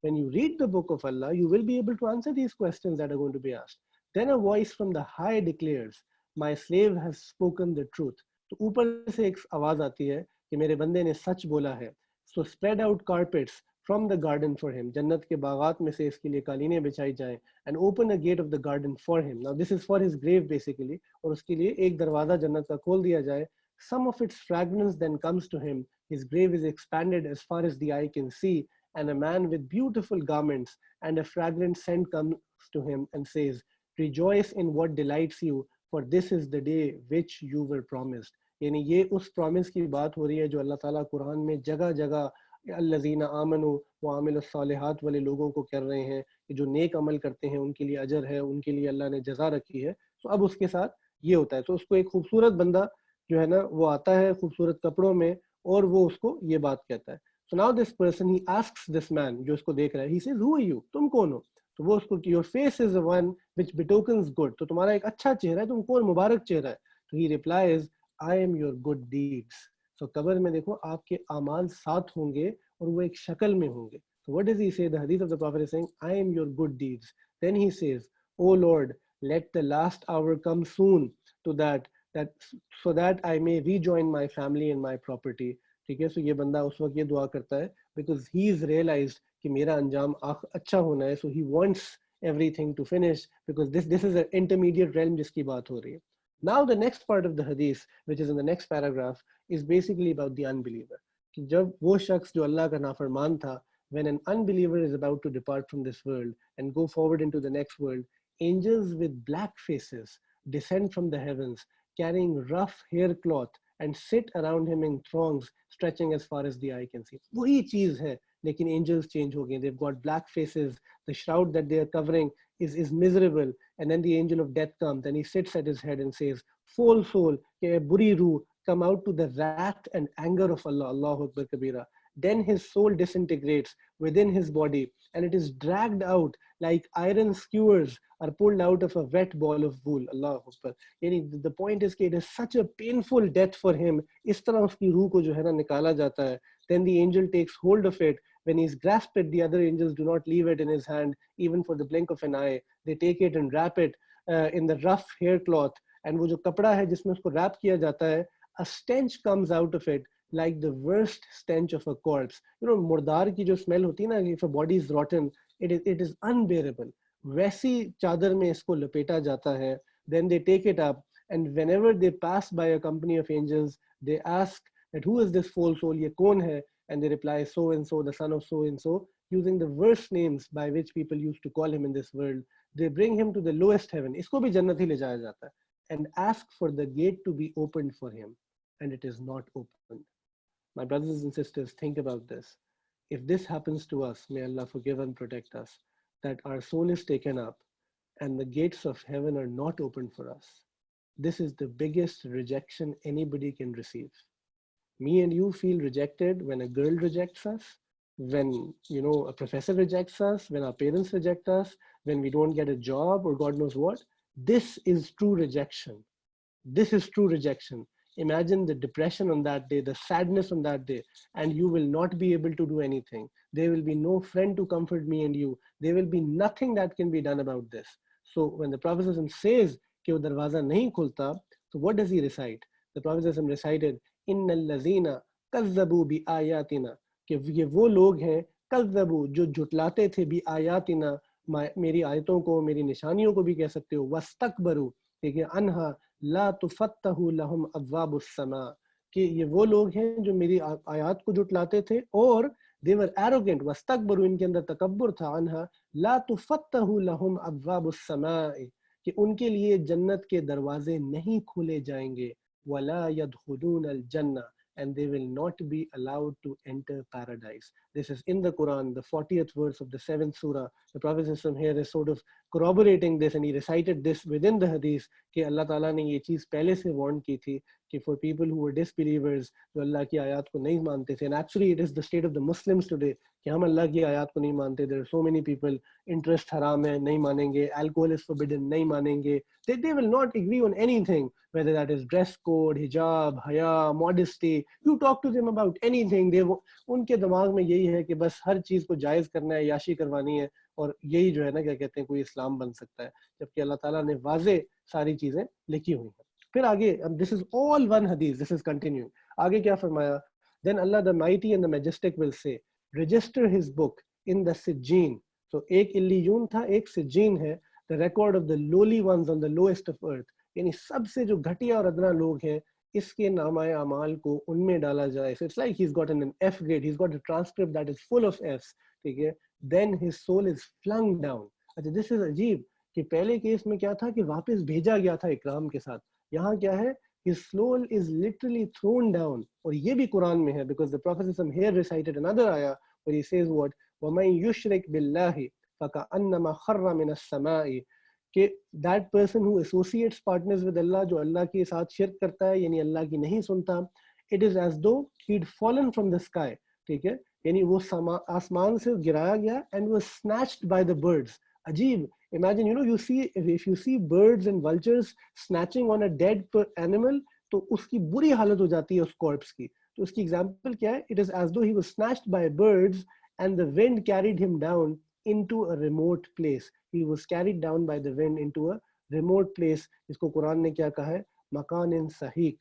When you read the book of Allah, you will be able to answer these questions that are going to be asked. Then a voice from the high declares, my slave has spoken the truth. तो ऊपर से एक आवाज आती है कि मेरे बंदे ने सच बोला है. So spread out carpets from the garden for him, जन्नत के बागात में से इसके लिए कालीनें बिछाई जाएं, and open a gate of the garden for him. Now this is for his grave basically, और उसके लिए एक दरवाजा जन्नत का खोल दिया जाए. Some of its fragrance then comes to him. His grave is expanded as far as the eye can see, and a man with beautiful garments and a fragrant scent comes to him and says, rejoice in what delights you, for this is the day which you were promised. यानी ये उस promise की बात हो रही है जो अल्लाह ताला कुरान में जगह जगह अल्लज़ीना आमनु व आमिलुस सालिहात वाले लोगों को कर रहे हैं कि जो नेक अमल करते हैं उनके लिए अजर है, उनके लिए अल्लाह ने जज़ा रखी है. तो अब उसके साथ ये होता है. तो उसको एक खूबसूरत बंदा जो है ना वो आता है खूबसूरत कपड़ों में और वो उसको ये बात कहता है. So now this person, he asks this man जो इसको देख रहा है, he says, who are you? तुम कौन हो? तो वो उसको, your face is the one which betokens good. तो तुम्हारा एक अच्छा चेहरा है, तुम कौन मुबारक चेहरा है? तो he replies, I am your good deeds. So कब्र में देखो आपके अमाल साथ होंगे और वो एक शक्ल में होंगे. So what does he say? The hadith of the Prophet is saying, I am your good deeds. Then he says, O Lord, let the last hour come soon to that so that I may rejoin my family and my property. ठीक है. So ये बंदा उस वक्त ये दुआ करता है because he's realized कि मेरा अंजाम अच्छा होना है. So he wants everything to finish because this is an intermediate realm जिसकी बात हो रही है. Now the next part of the hadith, which is in the next paragraph, is basically about the unbeliever. कि जब वो शख्स जो अल्लाह का नाफरमान था, when an unbeliever is about to depart from this world and go forward into the next world, angels with black faces descend from the heavens, carrying rough hair cloth and sit around him in throngs stretching as far as the eye can see. वही चीज है, लेकिन angels change हो गए. They've got black faces. The shroud that they are covering is miserable. And then the angel of death comes and he sits at his head and says, "Foul soul, ke buri ruh, come out to the wrath and anger of Allah." Allahu Akbar Kabira. Then his soul disintegrates within his body and it is dragged out like iron skewers are pulled out of a wet ball of wool. Allahu Akbar. The point is that it is such a painful death for him. इस तरह उसकी रूह को जो है ना निकाला जाता है. Then the angel takes hold of it. When he's grasped it, the other angels do not leave it in his hand, even for the blink of an eye. They take it and wrap it in the rough hair cloth. And वो जो कपड़ा है जिसमें उसको wrap किया जाता है, a stench comes out of it like the worst stench of a corpse. You know, मुर्दार की जो smell होती है ना, if a body is rotten, it is unbearable. वैसी चादर में इसको लपेटा जाता है. Then they take it up, and whenever they pass by a company of angels, they ask that who is this foul soul? ये कौन है? And they reply, so and so, the son of so and so, using the worst names by which people used to call him in this world. They bring him to the lowest heaven. इसको भी जन्नत ही ले जाया जाता है. And ask for the gate to be opened for him, and it is not opened. My brothers and sisters, think about this. If this happens to us, may Allah forgive and protect us, that our soul is taken up and the gates of heaven are not opened for us. This is the biggest rejection anybody can receive. Me and you feel rejected when a girl rejects us, when a professor rejects us, when our parents reject us, when we don't get a job or God knows what. This is true rejection. This is true rejection. Imagine the depression on that day, the sadness on that day, and you will not be able to do anything. There will be no friend to comfort me and you. There will be nothing that can be done about this. So when the Prophet says कि वो दरवाजा नहीं खुलता, so what does he recite? The Prophet recited, Innal lazina kazzabu bi ayatina, कि ये वो लोग हैं कज़्ज़बू जो झुटलाते थे भी आयातिना, मेरी आयतों को, मेरी निशानियों को भी कह सकते हो. वस्तकबरू, देखिए अनहा ला तुफत्तहु लहुम अब्वाबुस समा, कि ये वो लोग हैं जो मेरी आयत को झुटलाते थे और they were arrogant. वस्तकबरू, इनके अंदर तकब्बुर था. अनहा ला तुफत्तहु लहुम अब्वाबुस समा, कि उनके लिए जन्नत के दरवाजे नहीं खोले जाएंगे. वला यदखुलून अल जन्ना, and they will not be allowed to enter paradise. This is in the Quran, the 40th verse of the 7th surah. The Prophet here is sort of corroborating this, and he recited this within the hadith कि Allah Ta'ala ने ये चीज़ पहले से warn की थी कि for people who were disbelievers, जो अल्लाह की आयत को नहीं मानते थे. And actually it is the state of the Muslims today कि हम अल्लाह की आयत को नहीं मानते. There are so many people, interest haram है, नहीं मानेंगे, alcohol is forbidden, नहीं मानेंगे. They will not agree on anything, whether that is dress code, hijab, haya, modesty. You talk to them about anything, उनके दिमाग में यही है कि बस हर चीज़ को जायज़ करना है, याशी करवानी है, और यही जो है ना क्या कहते हैं कोई इस्लाम बन सकता है, जबकि अल्लाह ताला ने वाज़े सारी चीज़ें लिखी हुई हैं. फिर आगे, this is all one hadith, this is continuing. आगे क्या फरमाया? Then Allah the mighty and the majestic will say, register his book in the Sijjeen. So एक इल्लियून था, एक सिज्जीन है, the record of the lowly ones on the lowest of earth. यानी सबसे जो घटिया और अदना लोग हैं, इसके नामाए अमाल को उनमें डाला जाए. So it's like he's gotten an F grade, he's got a transcript that is full of Fs. ठीक है? Then his soul is flung down. अच्छा, this is अजीब कि पहले केस में क्या था कि वापस भेजा गया था इकराम के साथ. यहाँ क्या है? His soul is literally thrown down. और ये भी कुरान में है, because the Prophet here recited another ayah where he says what? وَمَنْ يُشْرِكْ بِاللَّهِ فَكَأَنَّمَا خَرَّ مِنَ السَّمَاءِ. कि that person who associates partners with Allah, जो अल्लाह के साथ शिरक करता है, यानी अल्लाह की नहीं सुनता, it is as though he'd fallen from the sky. ठीक है? यानी वो आसमान से गिराया गया and was snatched by the birds. अजीब. Imagine, you see, if you see birds and vultures snatching on a dead animal, तो उसकी बुरी हालत हो जाती है उस corpse की. तो उसकी example क्या है? It is as though he was snatched by birds and the wind carried him down into a remote place. He was carried down by the wind into a remote place. इसको कुरान ने क्या कहा है? मकान सहीक.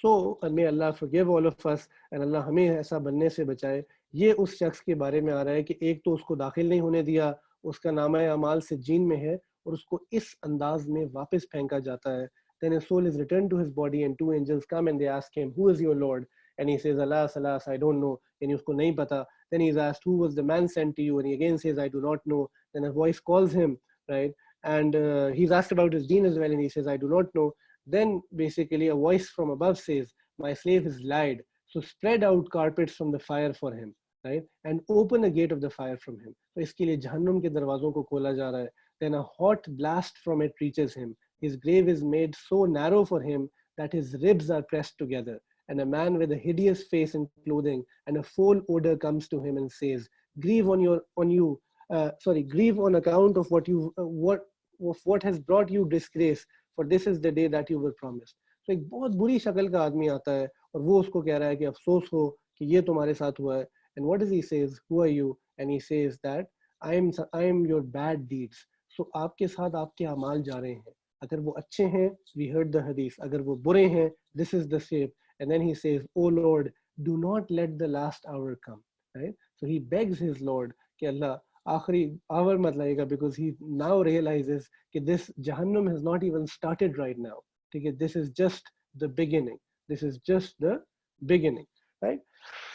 So may Allah forgive all of us and Allah हमें ऐसा बनने से बचाए. ये उस शख्स के बारे में आ रहा है कि एक तो उसको दाखिल नहीं होने दिया, उसका नामा अमाल सिज्जीन में है और उसको इस अंदाज में वापस फेंका जाता है. Then his soul is returned to his body and two angels come and they ask him, who is your Lord? And he says, alas, alas, I don't know. And उसको नहीं पता. Then he's asked, who was the man sent to you? And he again says, I do not know. Then a voice calls him, right? And he's asked about his deen as well, and he says, I do not know. Then basically a voice from above says, my slave has lied. So spread out carpets from the fire for him, right? And open a gate of the fire from him. So इसके लिए जहन्नुम के दरवाजों को खोला जा रहा है. Then a hot blast from it reaches him. His grave is made so narrow for him that his ribs are pressed together. And a man with a hideous face and clothing and a foul odor comes to him and says, grieve grieve on account of what has brought you disgrace, for this is the day that you were promised. So एक बहुत बुरी शक्ल का आदमी आता है और वो उसको कह रहा है कि अफसोस हो कि ये तुम्हारे साथ हुआ है. And what does he says? Who are you? And he says that I am your bad deeds. So आपके साथ आपके अमाल जा रहे हैं. अगर वो अच्छे हैं, we heard the hadith. अगर वो बुरे हैं, this is the shape. And then he says, oh Lord, do not let the last hour come. Right? So he begs his Lord कि अल्लाह आखिरी hour मत लाएगा, because he now realizes कि this Jahannam has not even started right now. ठीक है? This is just the beginning. This is just the beginning. Right?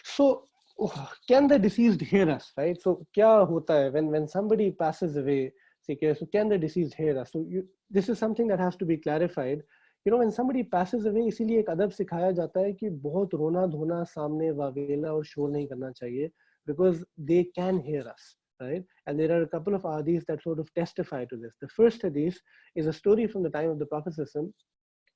So can the deceased hear us? Right? So क्या होता है when somebody passes away? So can the deceased hear us? So this is something that has to be clarified. When somebody passes away, इसीलिए एक अदब सिखाया जाता है कि बहुत रोना धोना सामने वावेला और शोर नहीं करना चाहिए, because they can hear us, right? And there are a couple of hadiths that sort of testify to this. The first hadith is a story from the time of the Prophet ﷺ,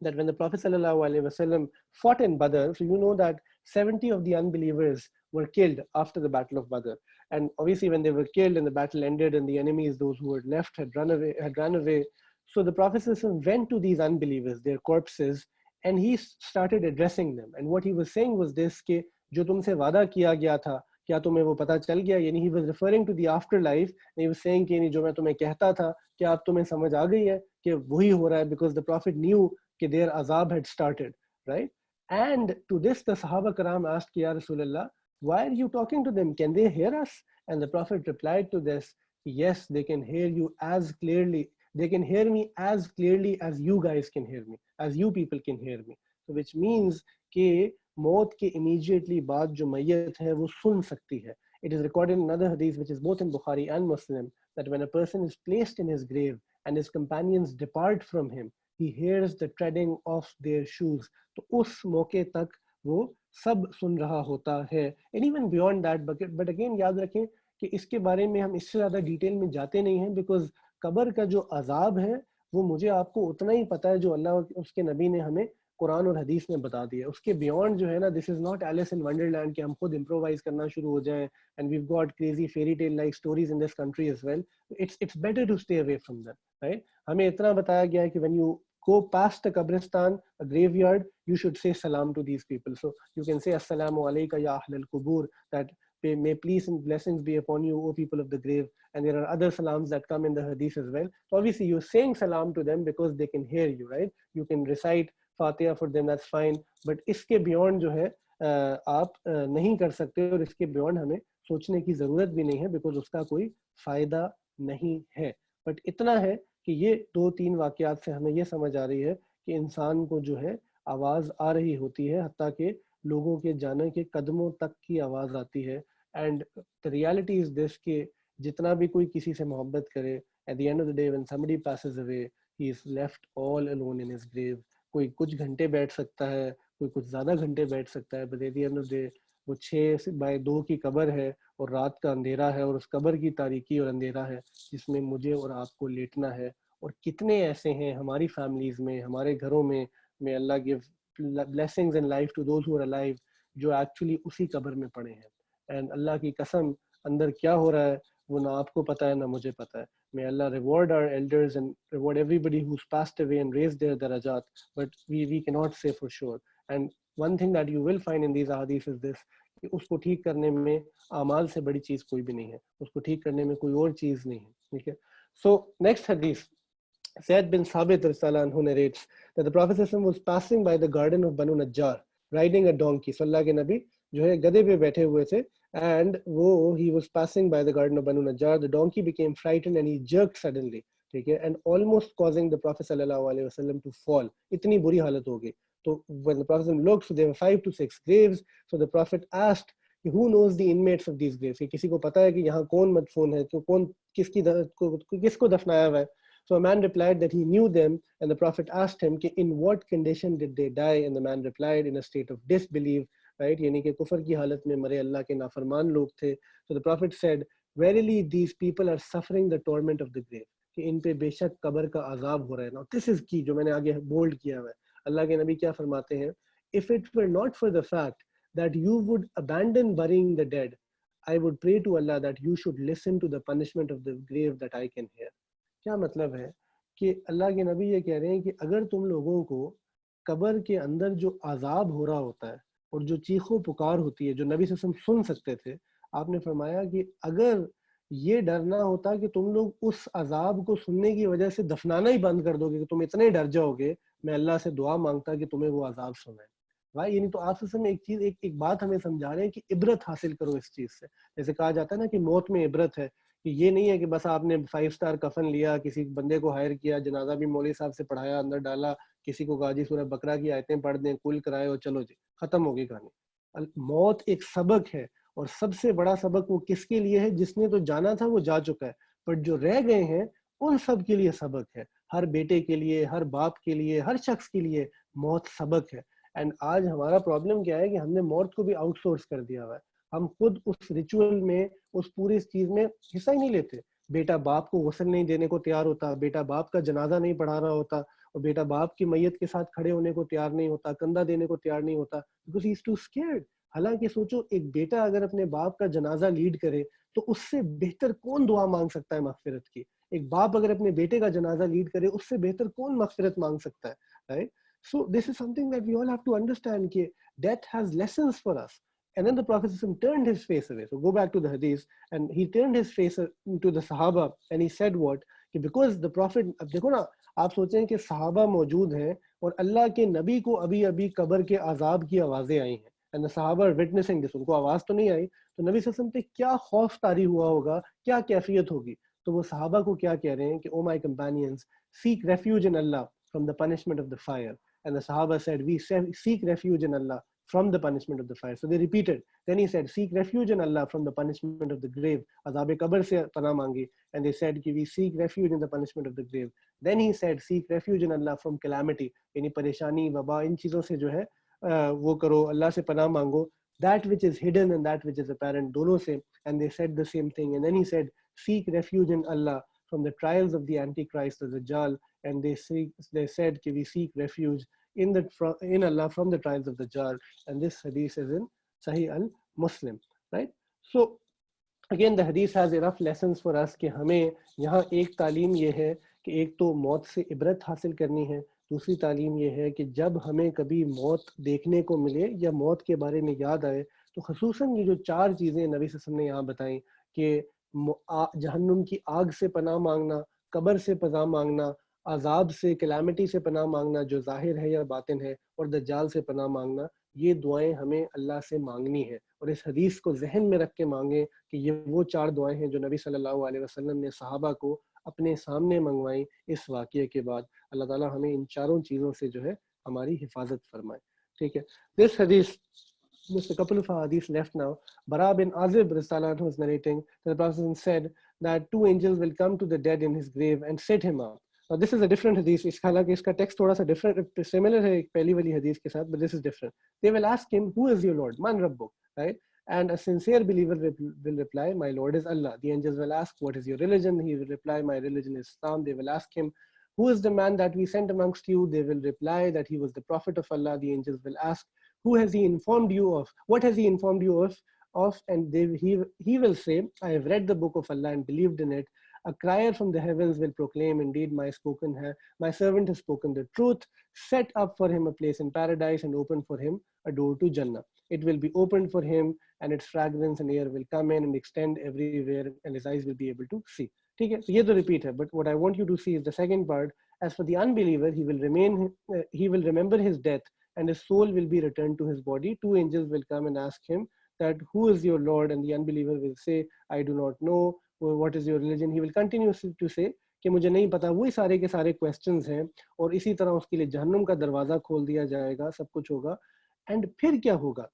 that when the Prophet ﷺ fought in Badr, so you know that 70 of the unbelievers were killed after the Battle of Badr. And obviously when they were killed and the battle ended and the enemies, those who were left, had run away. So the Prophet ﷺ went to these unbelievers, their corpses, and he started addressing them. And what he was saying was this, कि जो तुमसे वादा किया गया था, क्या तुम्हें वो पता चल गया? यानी he was referring to the afterlife, and he was saying कि यानी जो मैं तुम्हें कहता था, क्या अब तुम्हें समझ आ गई है कि वही हो रहा है? Because the Prophet knew कि their azab had started, right? And to this the Sahaba Karam asked, Ya Rasulullah, why are you talking to them? Can they hear us? And the Prophet replied to this, yes, they can hear you as clearly. They can hear me as clearly as you guys can hear me, as you people can hear me. So which means कि मौत के immediately बाद जो मय्यत है वो सुन सकती है. It is recorded in another hadith which is both in Bukhari and Muslim, that when a person is placed in his grave and his companions depart from him, he hears the treading of their shoes. तो उस मौके तक वो सब सुन रहा होता है. And even beyond that, but again याद रखें कि इसके बारे में हम इससे ज़्यादा डिटेल में जाते नहीं हैं, because कब्र का जो अजाब है वो मुझे आपको उतना ही पता है जो अल्लाह और उसके नबी ने हमें कुरान और हदीस में बता दिया. उसके बियॉन्ड जो है ना, this is not Alice in Wonderland कि हम खुद इम्प्रोवाइज करना शुरू हो जाएं, and we have got crazy fairy tale like stories in this country as well. It's better to stay away from that, right? हमें इतना बताया गया है कि when you go past a qabristan, a graveyard, you should say salam to these people. So you can say assalamu alayka ya ahlal qubur, that may peace and blessings be upon you, O people of the grave. And there are other salams that come in the hadith as well. So obviously you're saying salam to them because they can hear you, right? You can recite Fatiha for them, that's fine. But iske beyond जो है आप नहीं कर सकते, और इसके beyond हमें सोचने की ज़रूरत भी नहीं है, बिकॉज उसका कोई फ़ायदा नहीं है। बट इतना है कि ये 2-3 वाक़यात से हमें ये समझ आ रही है कि इंसान को जो है आवाज़ आ रही होती है, हत्ता कि लोगों के जाने के कदमों तक की आवाज़ आती है। And the reality is this कि जितना भी कोई किसी से मोहब्बत करे, at the end of the day when somebody passes away, he is left all alone in his grave. कोई कुछ घंटे बैठ सकता है, कोई कुछ ज़्यादा घंटे बैठ सकता है, but at the end of the day वो 6x2 की कब्र है और रात का अंधेरा है, और उस कब्र की तारीकी और अंधेरा है जिसमें मुझे और आपको लेटना है। और कितने ऐसे हैं हमारी फैमिलीज में, हमारे घरों में, may Allah give blessings in life to those who are alive, जो एक्चुअली उसी कब्र में पड़े हैं। एंड अल्लाह की कसम, अंदर क्या हो रहा है वो ना आपको पता है ना मुझे पता है। May Allah reward our elders and reward everybody who's passed away and raised their darajat, but we cannot say for sure. And one thing that you will find in these ahadith is this, कि उसको ठीक करने में अमाल से बड़ी चीज़ कोई भी नहीं है, उसको ठीक करने में कोई और चीज़ नहीं है। ठीक है, सो नेक्स्ट हदीस, Said bin Sabit Arsalan Ahmed narrates that the Prophet was passing by the garden of Banu Najjar riding a donkey. So Allah के नबी जो है गधे पे बैठे हुए थे, and वो he was passing by the garden of Banu Najjar. The donkey became frightened and he jerked suddenly, ठीक है, and almost causing the Prophet sallallahu alaihi wasallam to fall. इतनी बुरी हालत हो गई. So when the Prophet looked, so there were 5 to 6 graves. So the Prophet asked, who knows the inmates of these graves? कि किसी को पता है कि यहाँ कौन मदफून है, कि कौन किसको दफनाया हुआ है? So a man replied that he knew them, and the Prophet asked him, in what condition did they die? And the man replied, in a state of disbelief, right? यानी कि कुफर की हालत में मरे अल्लाह के नाफरमान लोग थे. So the Prophet said, verily these people are suffering the torment of the grave. कि इन पे बेशक कब्र का अजाब हो रहा है. Now this is key, जो मैंने आगे बोल्ड किया हुआ है. अल्लाह के नबी क्या फरमाते हैं? If it were not for the fact that you would abandon burying the dead, I would pray to Allah that you should listen to the punishment of the grave that I can hear. क्या मतलब है कि अल्लाह के नबी ये कह रहे हैं कि अगर तुम लोगों को कब्र के अंदर जो अजाब हो रहा होता है और जो चीखों पुकार होती है, जो नबी सल्लल्लाहु अलैहि वसल्लम सुन सकते थे, आपने फरमाया कि अगर ये डरना होता कि तुम लोग उस अजाब को सुनने की वजह से दफनाना ही बंद कर दोगे, कि तुम इतने डर जाओगे, मैं अल्लाह से दुआ मांगता कि तुम्हें वो अजाब सुनाए। भाई यानी तो आप समय एक चीज एक बात हमें समझा रहे हैं कि इबरत हासिल करो इस चीज से। जैसे कहा जाता है ना कि मौत में इबरत है, कि ये नहीं है कि बस आपने 5 स्टार कफन लिया, किसी बंदे को हायर किया, जनाजा भी मौलवी साहब से पढ़ाया, अंदर डाला, किसी को गाजी सूरह बकरा की आयतें पढ़ दें, कुल कराए और चलो जी खत्म होगी कहानी। मौत एक सबक है, और सबसे बड़ा सबक वो किसके लिए है? जिसने तो जाना था वो जा चुका है, पर जो रह गए हैं उन सब के लिए सबक है। हर बेटे के लिए, हर बाप के लिए, हर शख्स के लिए मौत सबक है। एंड आज हमारा प्रॉब्लम क्या है कि हमने मौत को भी आउटसोर्स कर दिया हुआ है। हम खुद उस रिचुअल में, उस पूरी चीज में हिस्सा ही नहीं लेते। बेटा बाप को गुस्ल नहीं देने को तैयार होता, बेटा बाप का जनाजा नहीं पढ़ा रहा होता, और बेटा बाप की मैयत के साथ खड़े होने को तैयार नहीं होता, कंधा देने को तैयार नहीं होता, because he is too scared. हालांकि सोचो, एक बेटा अगर अपने बाप का जनाजा लीड करे तो उससे बेहतर कौन दुआ मांग सकता है मगफिरत की? एक बाप अगर अपने बेटे का जनाजा लीड करे, उससे बेहतर कौन मगफिरत मांग सकता है, right? So this is something that we all have to understand, कि death has lessons for us. And then the Prophet turned his face away. So go back to the hadith, and he turned his face to the Sahaba, and he said what? कि because the Prophet, अब देखो ना, आप सोचें कि सहाबा मौजूद हैं और अल्लाह के नबी को अभी अभी कब्र के अजाब की आवाज़ें आई हैं, and the Sahaba are witnessing this. उनको आवाज़ तो नहीं आई, तो नबी सल्लल्लाहु अलैहि वसल्लम पे क्या खौफ तारी हुआ होगा, क्या कैफियत होगी? तो वो सहाबा को क्या कह रहे हैं कि, O my companions, seek refuge in Allah from the punishment of the fire. And the Sahaba said, we seek refuge in Allah from the punishment of the fire. So they repeated. Then he said, seek refuge in Allah from the punishment of the grave. Azab qabr se panah mangi. And they said, we seek refuge in the punishment of the grave. Then he said, seek refuge in Allah from calamity. Yani pareshani, waba, in cheezon se jo hai, wo karo, Allah se panah mango. That which is hidden and that which is apparent, dono se. And they said the same thing. And then he said, seek refuge in Allah from the trials of the Antichrist, the Dajjal. And they said, we seek refuge in Allah from the trials of the Dajjal. And this hadith is in Sahih al-Muslim, right? So again, the hadith has enough lessons for us कि हमें यहाँ एक तालीम ये है कि एक तो मौत से इबरत हासिल करनी है, दूसरी तालीम ये है कि जब हमें कभी मौत देखने को मिले या मौत के बारे में याद आए, तो खसूसन ये जो 4 चीज़ें नबी सल्लल्लाहु अलैहि वसल्लम ने यहाँ बताई कि जहन्नुम की आग से पनाह मांगना, कब्र से पनाह मांगना, अजाब से, कैलामिटी से पनाह मांगना जो जाहिर है या बातिन है, और दज्जाल से पनाह मांगना, ये दुआएं हमें अल्लाह से मांगनी है। और इस हदीस को जहन में रख के मांगे कि ये वो 4 दुआएं हैं जो नबी सल्लल्लाहु अलैहि वसल्लम ने सहाबा को अपने सामने मंगवाई इस वाक़ये के बाद। अल्लाह ताला हमें इन चारों चीज़ों से जो है हमारी हिफाजत फरमाए। ठीक है, दिस हदीस, just a couple of hadiths left now. Bara bin Azib Arsalan was narrating that the Prophet said that 2 angels will come to the dead in his grave and set him up. Now this is a different hadith. हालांकि इसका text थोड़ा सा different, similar है पहली वाली hadith के साथ, but this is different. They will ask him, who is your Lord? Man Rabbuk, right? And a sincere believer will reply, my Lord is Allah. The angels will ask, what is your religion? He will reply, my religion is Islam. They will ask him, who is the man that we sent amongst you? They will reply that he was the Prophet of Allah. The angels will ask, who has he informed you of? What has he informed you of? And he will say, I have read the book of Allah and believed in it. A crier from the heavens will proclaim, indeed my servant has spoken the truth. Set up for him a place in paradise and open for him a door to Jannah. It will be opened for him and its fragrance and air will come in and extend everywhere and his eyes will be able to see. ठीक है, तो ये तो repeat है, but what I want you to see is the second part. As for the unbeliever, he will remember his death and his soul will be returned to his body. 2 angels will come and ask him that, who is your Lord? And the unbeliever will say, I do not know. What is your religion? He will continue to say कि मुझे नहीं पता. वही सारे के सारे questions हैं और इसी तरह उसके लिए जहन्नुम का दरवाजा खोल दिया जाएगा, सब कुछ होगा. And फिर क्या होगा?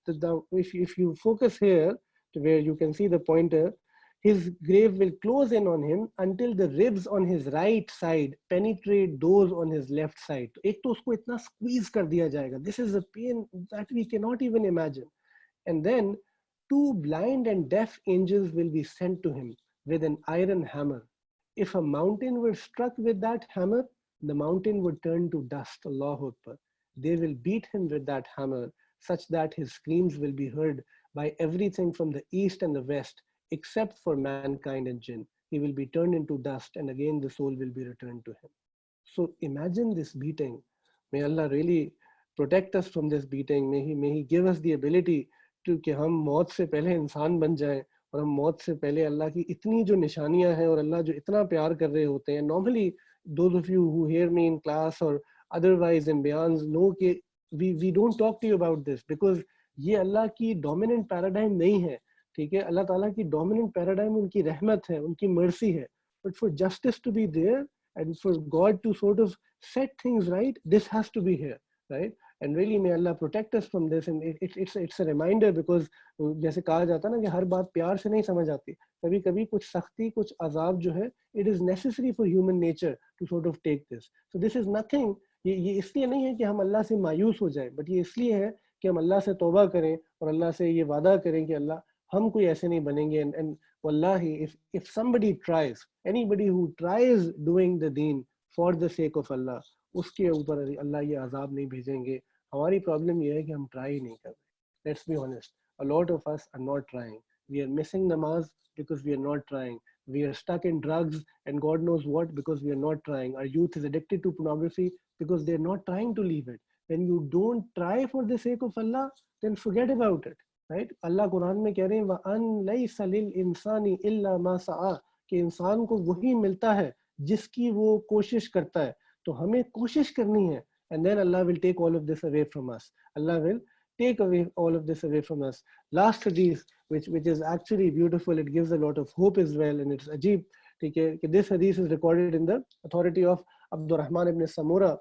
If you focus here to where you can see the pointer, his grave will close in on him until the ribs on his right side penetrate those on his left side. तो एक तो उसको इतना squeeze कर दिया जाएगा. This is a pain that we cannot even imagine. And then 2 blind and deaf angels will be sent to him with an iron hammer. If a mountain were struck with that hammer, the mountain would turn to dust. Allahu Akbar. They will beat him with that hammer such that his screams will be heard by everything from the east and the west, except for mankind and jinn. He will be turned into dust and again the soul will be returned to him. So imagine this beating. May Allah really protect us from this beating. May He give us the ability to कि हम मौत से पहले इंसान बन जाएं और हम मौत से पहले अल्लाह की इतनी जो निशानियां हैं और अल्लाह जो इतना प्यार कर रहे होते हैं. Normally those of you who hear me in class or otherwise in biyans know कि we don't talk to you about this because ये अल्लाह की dominant paradigm नहीं है. ठीक है, अल्लाह ताला की dominant paradigm उनकी रहमत है, उनकी mercy है. But for justice to be there and for God to sort of set things right, this has to be here, right? And really may Allah protect us from this. And it's a reminder because जैसे कहा जाता है ना कि हर बात प्यार से नहीं समझ आती. कभी कभी कुछ सख्ती, कुछ अजाब जो है, it is necessary for human nature to sort of take this. So this is nothing. ये इसलिए नहीं है कि हम अल्लाह से मायूस हो जाए, but ये इसलिए है कि हम अल्लाह से तौबा करें और अल्लाह से ये वादा करें कि अल्लाह हम कोई ऐसे नहीं बनेंगे. And wallahi, if somebody tries, anybody who tries doing the deen for the sake of Allah, उसके ऊपर अल्लाह ये अजाब नहीं भेजेंगे. हमारी प्रॉब्लम ये है कि हम ट्राई नहीं कर रहे. Let's be honest, a lot of us are not trying. We are missing namaz because we are not trying. We are stuck in drugs and God knows what because we are not trying. Our youth is addicted to pornography because they're not trying to leave it. When you don't try for the sake of Allah, then forget about it. Right? Allah Quran में कह रहे हैं one लैसा लिल इंसानी इल्ला मा सआ, कि इंसान को वही मिलता है जिसकी वो कोशिश करता है. तो हमें कोशिश करनी है. And then Allah will take all of this away from us. Allah will take away all of this away from us. Last hadith, which is actually beautiful, it gives a lot of hope as well, and it's ajib. This hadith is recorded in the authority of Abdurrahman ibn Samura,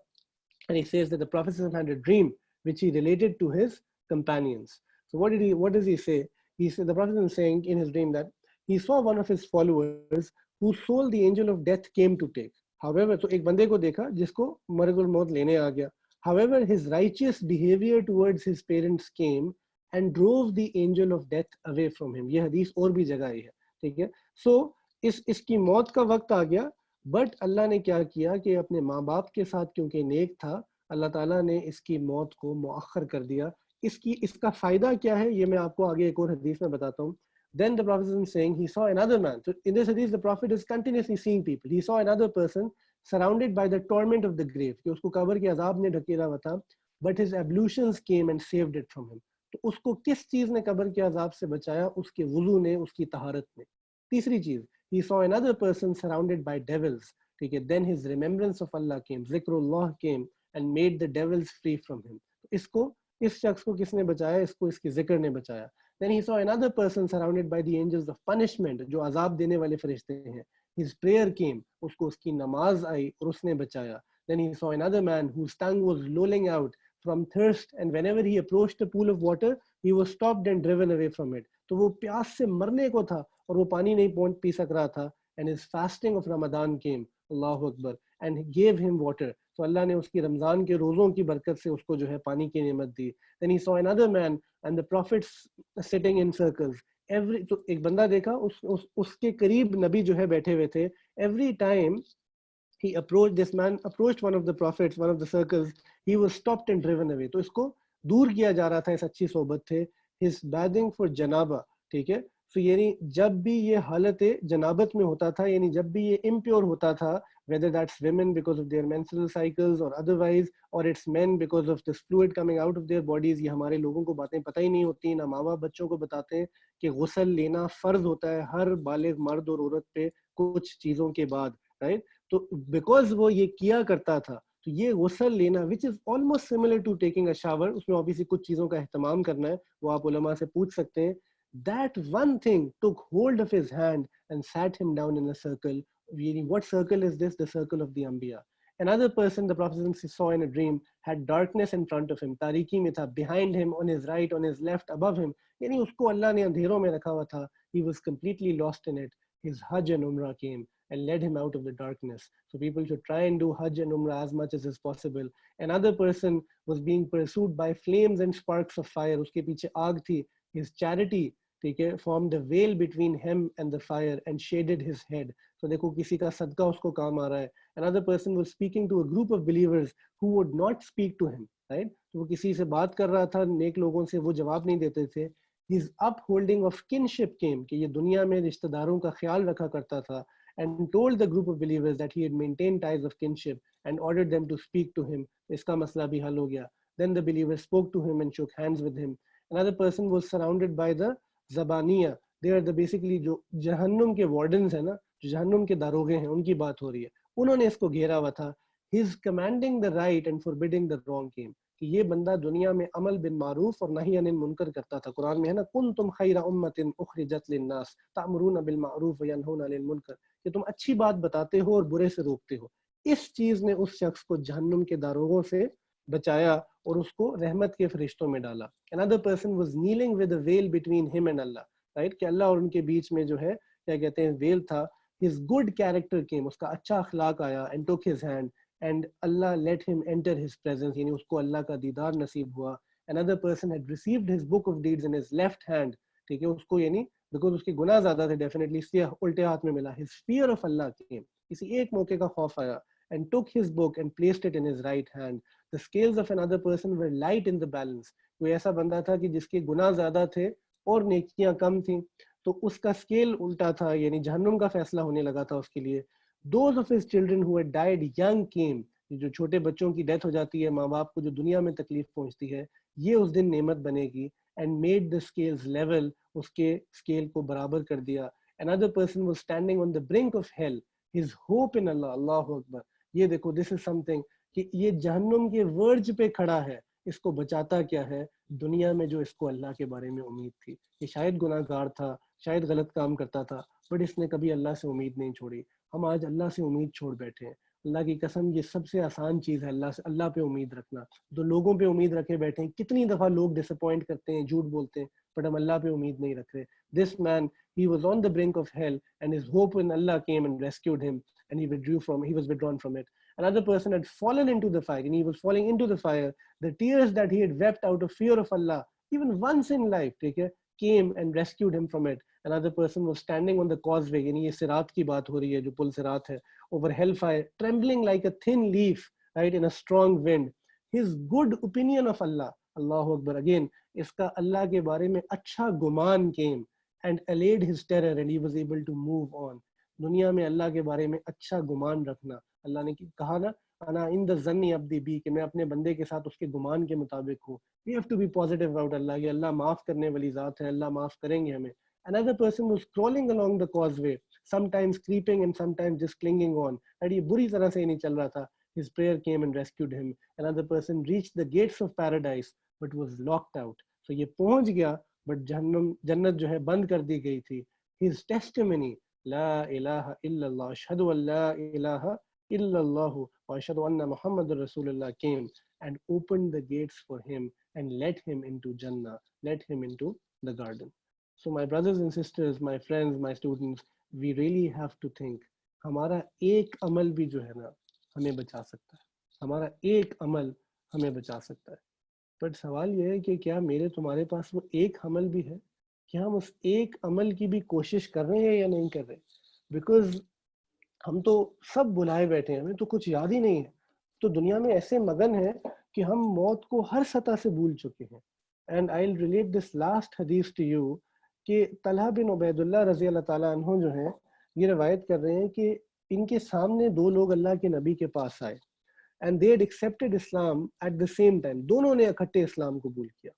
and he says that the Prophet had a dream which he related to his companions. So what does he say? He said, the Prophet is saying in his dream that he saw one of his followers whose soul the angel of death came to take. However, तो एक बंदे को देखा जिसको मरगुल मौत लेने आ गया. However, his righteous behavior towards his parents came and drove the angel of death away from him. ये हदीस और भी जगह आई है. ठीक है. So इसकी मौत का वक्त आ गया, but अल्लाह ने क्या किया कि अपने माँ बाप के साथ क्योंकि नेक था, अल्लाह ताला ने इसकी मौत को मुअख्खर कर दिया. इसका फायदा क्या है ये मैं आपको आगे एक और हदीस में बताता हूँ. Then the Prophet is saying he saw another man. So in this hadith, the Prophet is continuously seeing people. He saw another person surrounded by the torment of the grave. कि उसको कब्र के अजाब ने ढकेला हुआ था, but his ablutions came and saved it from him. तो उसको किस चीज ने कब्र के अजाब से बचाया? उसके वुजू ने, उसकी तहारत ने. तीसरी चीज, he saw another person surrounded by devils. ठीक है. Then his remembrance of Allah came, zikrullah came and made the devils free from him. तो इस शख्स को किसने बचाया? इसको इसकी जिक्र ने बचाया. Then he saw another person surrounded by the angels of punishment, जो अजाब देने वाले फरिश्ते हैं. His prayer came, उसको उसकी नमाज आई और उसने बचाया. Then he saw another man whose tongue was lolling out from thirst, and whenever he approached a pool of water, he was stopped and driven away from it. तो वो प्यास से मरने को था और वो पानी नहीं पी सक रहा था. And his fasting of Ramadan came, Allahu Akbar, and he gave him water. So Allah ने उसकी रमजान के रोज़ों की बरकत से उसको जो है पानी की नेमत दी. Then he saw another man and the prophets sitting in circles. तो एक बंदा देखा, उसके करीब नबी जो है बैठे हुए थे. Every time he approached, this man approached one of the prophets, one of the circles, he was stopped and driven away. तो इसको दूर किया जा रहा था, इस अच्छी सोबत थे. His bathing for janaba, ठीक है. So यानी जब भी ये हालत जनाबत में होता था, यानी जब भी ये impure होता था, whether that's women because of their menstrual cycles or otherwise, or it's men because of this fluid coming out of their bodies, ये हमारे लोगों को बातें पता ही नहीं होती. ना माँ बाप बच्चों को बताते हैं कि गुस्ल लेना फर्ज होता है हर बालिग मर्द और औरत पे कुछ चीज़ों के बाद, right? तो because वो ये किया करता था, तो ये गुस्ल लेना which is almost similar to taking a shower, उसमें obviously कुछ चीज़ों का एहतमाम करना है, वो आप उलमा से पूछ सकते हैं. That one thing took hold of his hand and sat him down in a circle. What circle is this? The circle of the Anbiya. Another person the Prophet saw in a dream had darkness in front of him. Tariki mein tha, behind him, on his right, on his left, above him. Yani usko Allah ne andheron mein rakha hua tha. He was completely lost in it. His Hajj and Umrah came and led him out of the darkness. So people should try and do Hajj and Umrah as much as is possible. Another person was being pursued by flames and sparks of fire. Uske piche aag thi. His charity formed a veil between him and the fire and shaded his head. So देखो किसी का सदका उसको काम आ रहा है. Another person was speaking to a group of believers who would not speak to him, right? तो वो किसी से बात कर रहा था, नेक लोगों से वो जवाब नहीं देते थे. His upholding of kinship came, कि ये दुनिया में रिश्तेदारों का ख्याल रखा करता था, and told the group of believers that he had maintained ties of kinship and ordered them to speak to him. इसका मसला भी हल हो गया. Then the believers spoke to him and shook hands with him. Another person was surrounded by the ज़बानिया. They are the basically जो जहन्नुम के wardens है ना, जो जहन्नुम के दारोगे हैं, उनकी बात हो रही है. उन्होंने इसको घेरा हुआ था. His commanding the right and forbidding the wrong came. कि ये बंदा दुनिया में अमल बिन मारूफ और नही अनिल मुनकर करता था. कुरान में है ना, कुंतुम खैरा उम्मतिन उखरिजत लिन्नास तामुरून बिल मारूफ व यनहूना अनिल मुनकर, कि तुम अच्छी बात बताते हो और बुरे से रोकते हो. इस चीज ने उस शख्स को जहन्नुम के दारोगों से बचाया और उसको रहमत के फरिश्तों में डाला. Another person was kneeling with a veil between him and Allah, right? कि अल्लाह और उनके बीच में जो है क्या कहते हैं veil था. His good character came, उसका अच्छा अखलाक आया, and took his hand, and Allah let him enter his presence, यानी उसको अल्लाह का दीदार नसीब हुआ. Another person had received his book of deeds in his left hand, ठीक है, उसको यानी because उसके गुनाह ज़्यादा थे definitely, इसलिए उल्टे हाथ में मिला. His fear of Allah came, किसी एक मौके का खौफ आया, and took his book and placed it in his right hand. The scales of another person were light in the balance. कोई ऐसा बंदा था कि जिसके गुनाह ज़्यादा थे और नेकियां कम थी, तो उसका स्केल उल्टा था, यानी जहन्नुम का फैसला होने लगा था उसके लिए. Those of his children who had died young came. जो छोटे बच्चों की डेथ हो जाती है, माँ बाप को जो दुनिया में तकलीफ पहुंचती है, ये उस दिन नेमत बनेगी. And made the scales level, उसके स्केल को बराबर कर दिया. Another person was standing on the brink of hell. His hope in Allah, Allahu Akbar. ये देखो, this is something कि ये जहन्नुम के वर्ज पे खड़ा है. इसको बचाता क्या है? दुनिया में जो इसको अल्लाह के बारे में उम्मीद थी, ये शायद गुनाहगार था, शायद गलत काम करता था, बट इसने कभी अल्लाह से उम्मीद नहीं छोड़ी. हम आज अल्लाह से उम्मीद छोड़ बैठे हैं. अल्लाह की कसम, ये सबसे आसान चीज़ है अल्लाह पे उम्मीद रखना. तो लोगों पे उम्मीद रखे बैठे हैं. कितनी दफ़ा लोग डिसअपॉइंट करते हैं, झूठ बोलते हैं, बट हम अल्लाह पे उम्मीद नहीं रख रहे. This man, he was on the brink of hell, and his hope in Allah came and rescued him, and he was withdrawn from it. Another person had fallen into the fire, and he was falling into the fire. The tears that he had wept out of fear of Allah, even once in life, came and rescued him from it. Another person was standing on the causeway, यानी ये सिरात की बात हो रही है, जो पुल सिरात है, over hellfire, trembling like a thin leaf, right, in a strong wind. His good opinion of Allah, Allahu Akbar, again, इसका अल्लाह के बारे में अच्छा गुमान came and allayed his terror, and he was able to move on. दुनिया में अल्लाह के बारे में अच्छा गुमान रखना. अल्लाह ने कहा ना, अना इन द ज़न्नी अब्दी बी, कि मैं अपने बंदे के साथ उसके गुमान के मुताबिक हूँ. We have to be positive about Allah, कि अल्लाह माफ़ करने वाली ज़ात है, अल्लाह माफ़ करेंगे हमें. Another person was crawling along the causeway, sometimes creeping and sometimes just clinging on. और ये बुरी तरह से नहीं चल रहा था. His prayer came and rescued him. Another person reached the gates of paradise but was locked out. So ये पहुंच गया, but जन्नत जो है बंद कर दी गई थी. His testimony, La ilaha illallah, ashhadu an la ilaha illallah wa ashhadu anna Muhammadur Rasulullah, came and opened the gates for him and led him into Jannah, led him into the garden. So my brothers and sisters, my friends, my students, we really have to think, हमारा एक अमल भी जो है ना हमें बचा सकता है, हमारा एक अमल हमें बचा सकता है. बट सवाल यह है कि क्या मेरे तुम्हारे पास वो एक अमल भी है, क्या हम उस एक अमल की भी कोशिश कर रहे हैं या नहीं कर रहे? बिकॉज हम तो सब बुलाए बैठे हैं, हमें तो कुछ याद ही नहीं है, तो दुनिया में ऐसे मगन है कि हम मौत को हर सतह से भूल चुके हैं. And I will relate this last हदीस टू यू कि तलहा बिन उबैदुल्लाह रजी अल्लाह ताला अन्हु जो हैं, ये रवायत कर रहे हैं कि इनके सामने दो लोग अल्लाह के नबी के पास आए and they had accepted Islam at the same time. दोनों ने इकट्ठे इस्लाम कबूल किया.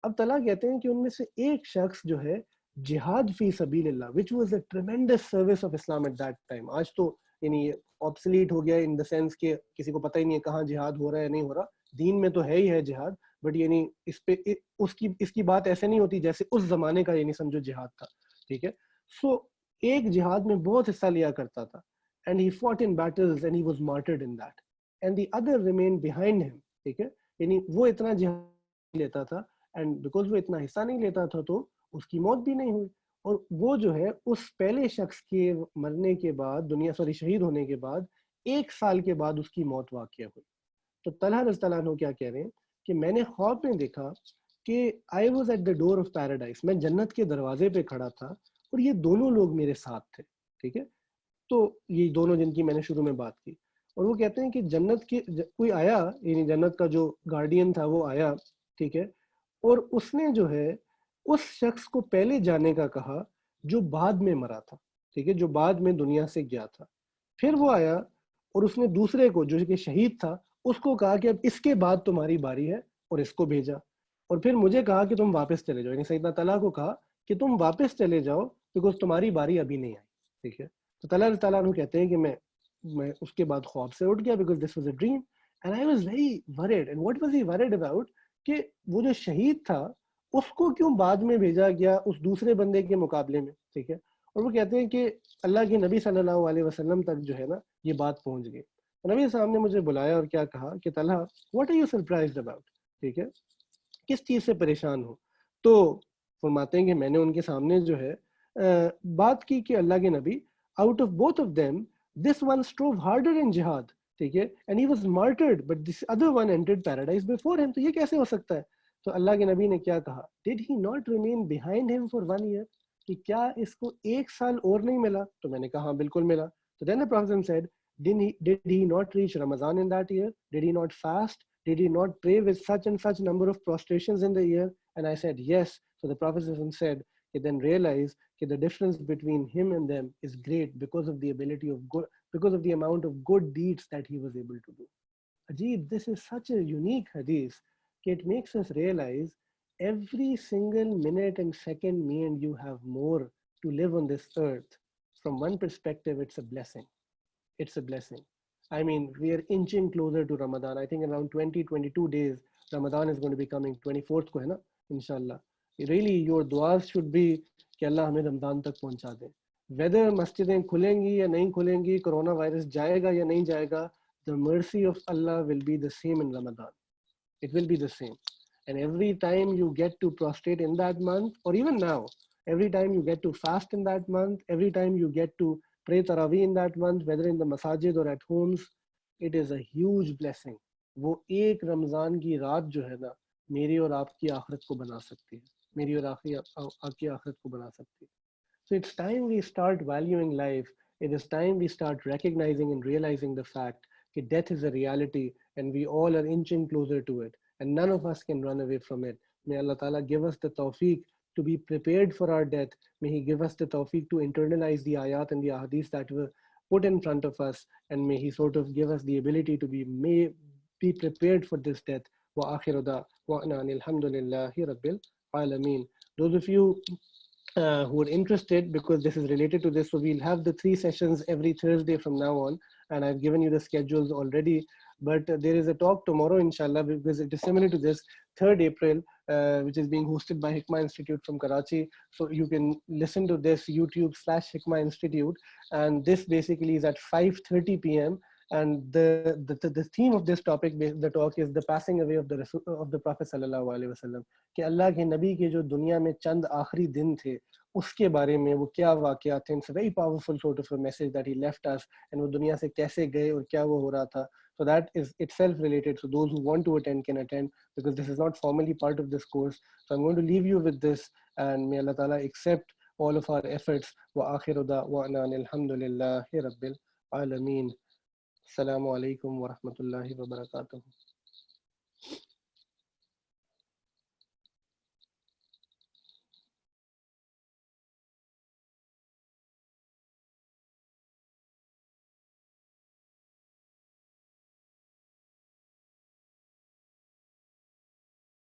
अब तला कहते हैं कि उनमें से एक शख्स जो है जिहाद फी सबीलिल्लाह, which was a tremendous service of Islam at that time. आज तो यानी ऑब्सोलीट हो गया इन द सेंस कि किसी को पता ही नहीं है कहाँ जिहाद हो रहा है नहीं हो रहा. दीन में तो है ही है जिहाद, बट यानी इस पे उसकी इसकी बात ऐसे नहीं होती जैसे उस जमाने का यानी समझो जिहाद था. ठीक है. सो एक जिहाद में बहुत हिस्सा लिया करता था, and he fought in battles and he was martyred in that. And the other remained behind him. ठीक है, यानी वो इतना जिहाद लेता था, and because वो इतना हिस्सा नहीं लेता था तो उसकी मौत भी नहीं हुई. और वो जो है उस पहले शख्स के मरने के बाद शहीद होने के बाद 1 साल के बाद उसकी मौत वाक़या हुई. तो तलहा रज़ियल्लाहु अन्हु क्या कह रहे हैं कि मैंने ख्वाब में देखा कि I was at the door of paradise, मैं जन्नत के दरवाजे पे खड़ा था और ये दोनों लोग मेरे साथ थे. ठीक है, तो ये दोनों जिनकी मैंने शुरू में बात की, और वो कहते हैं कि जन्नत के कोई आया, यानी जन्नत का जो गार्डियन था वो आया. ठीक है, और उसने जो है उस शख्स को पहले जाने का कहा जो बाद में मरा था. ठीक है, जो बाद में दुनिया से गया था. फिर वो आया और उसने दूसरे को जो कि शहीद था उसको कहा कि अब इसके बाद तुम्हारी बारी है, और इसको भेजा. और फिर मुझे कहा कि तुम वापस चले जाओ, यानी सैयदना तला को कहा कि तुम वापस चले जाओ बिकॉज तुम्हारी बारी अभी नहीं आई. ठीक है, तो तला ताला कहते हैं कि मैं उसके बाद ख्वाब से उठ गया because this was a dream and I was very worried. And what was he worried about कि वो जो शहीद था उसको क्यों बाद में भेजा गया उस दूसरे बंदे के मुकाबले में. ठीक है, और वो कहते हैं कि अल्लाह के नबी सल्लल्लाहु अलैहि वसल्लम तक जो है ना ये बात पहुंच गई. तो नबी साहब ने मुझे बुलाया और क्या कहा कि Talha what are you surprised about. ठीक है, किस चीज़ से परेशान हो? तो फरमाते हैं कि मैंने उनके सामने जो है बात की कि अल्लाह के नबी, out of both of them this one strove harder in jihad. ठीक है, and he was martyred but this other one entered paradise before him. तो ये कैसे हो सकता है? तो अल्लाह के नबी ने क्या कहा, did he not remain behind him for 1 year? कि क्या इसको 1 साल और नहीं मिला? तो मैंने कहा हाँ बिल्कुल मिला. तो then the Prophet said, did he not reach Ramadan in that year? Did he not fast? Did he not pray with such and such number of prostrations in the year? And I said yes. So the Prophet said, then realize that the difference between him and them is great because of the ability of good, because of the amount of good deeds that he was able to do. Ajib, this is such a unique hadith. It makes us realize every single minute and second me and you have more to live on this earth. From one perspective, it's a blessing. It's a blessing. I mean, we are inching closer to Ramadan. I think around 20-22 days, Ramadan is going to be coming. 24th को है ना, inshallah. Really, your duas should be कि अल्लाह हमें रमजान तक पहुंचा दे. Whether मस्जिदें खुलेंगी या नहीं खुलेंगी, कोरोना वायरस जाएगा या नहीं जाएगा, the mercy of Allah will be the same in Ramadan. It will be the same. And every time you get to prostrate in that month, or even now, every time you get to fast in that month, every time you get to pray Taraweeh in that month, whether in the masajid or at homes, it is a huge blessing. वो एक रमज़ान की रात जो है ना, मेरी और आपकी आखिरत को बना सकती है, मेरी और आपकी आखिरत को बना सकती है. So it's time we start valuing life. It is time we start recognizing and realizing the fact that death is a reality and we all are inching closer to it and none of us can run away from it. May Allah Ta'ala give us the tawfiq to be prepared for our death. May He give us the tawfiq to internalize the ayat and the ahadith that were put in front of us, and may He sort of give us the ability to be prepared for this death. Wa akhiru da'wana alhamdulillahi rabbil alameen. Those of you who are interested, because this is related to this, so we'll have the 3 sessions every Thursday from now on, and I've given you the schedules already. But there is a talk tomorrow, inshallah, because it is similar to this, 3rd April, which is being hosted by Hikmah Institute from Karachi. So you can listen to this YouTube/Hikmah Institute. And this basically is at 5:30 p.m. And the theme of this topic, the talk, is the passing away of the Prophet sallallahu alaihi wasallam. कि अल्लाह के नबी के जो दुनिया में चंद आखिरी दिन थे उसके बारे में वो क्या वाक़यात थे. It's a very powerful sort of a message that he left us, and वो दुनिया से कैसे गए और क्या वो हो रहा था. So that is itself related. So those who want to attend can attend, because this is not formally part of this course. So I'm going to leave you with this, and may Allah Ta'ala accept all of our efforts. Wa akhiru da'wana alhamdulillahi rabbil alameen. Assalamu alaikum wa rahmatullahi wa barakatuh.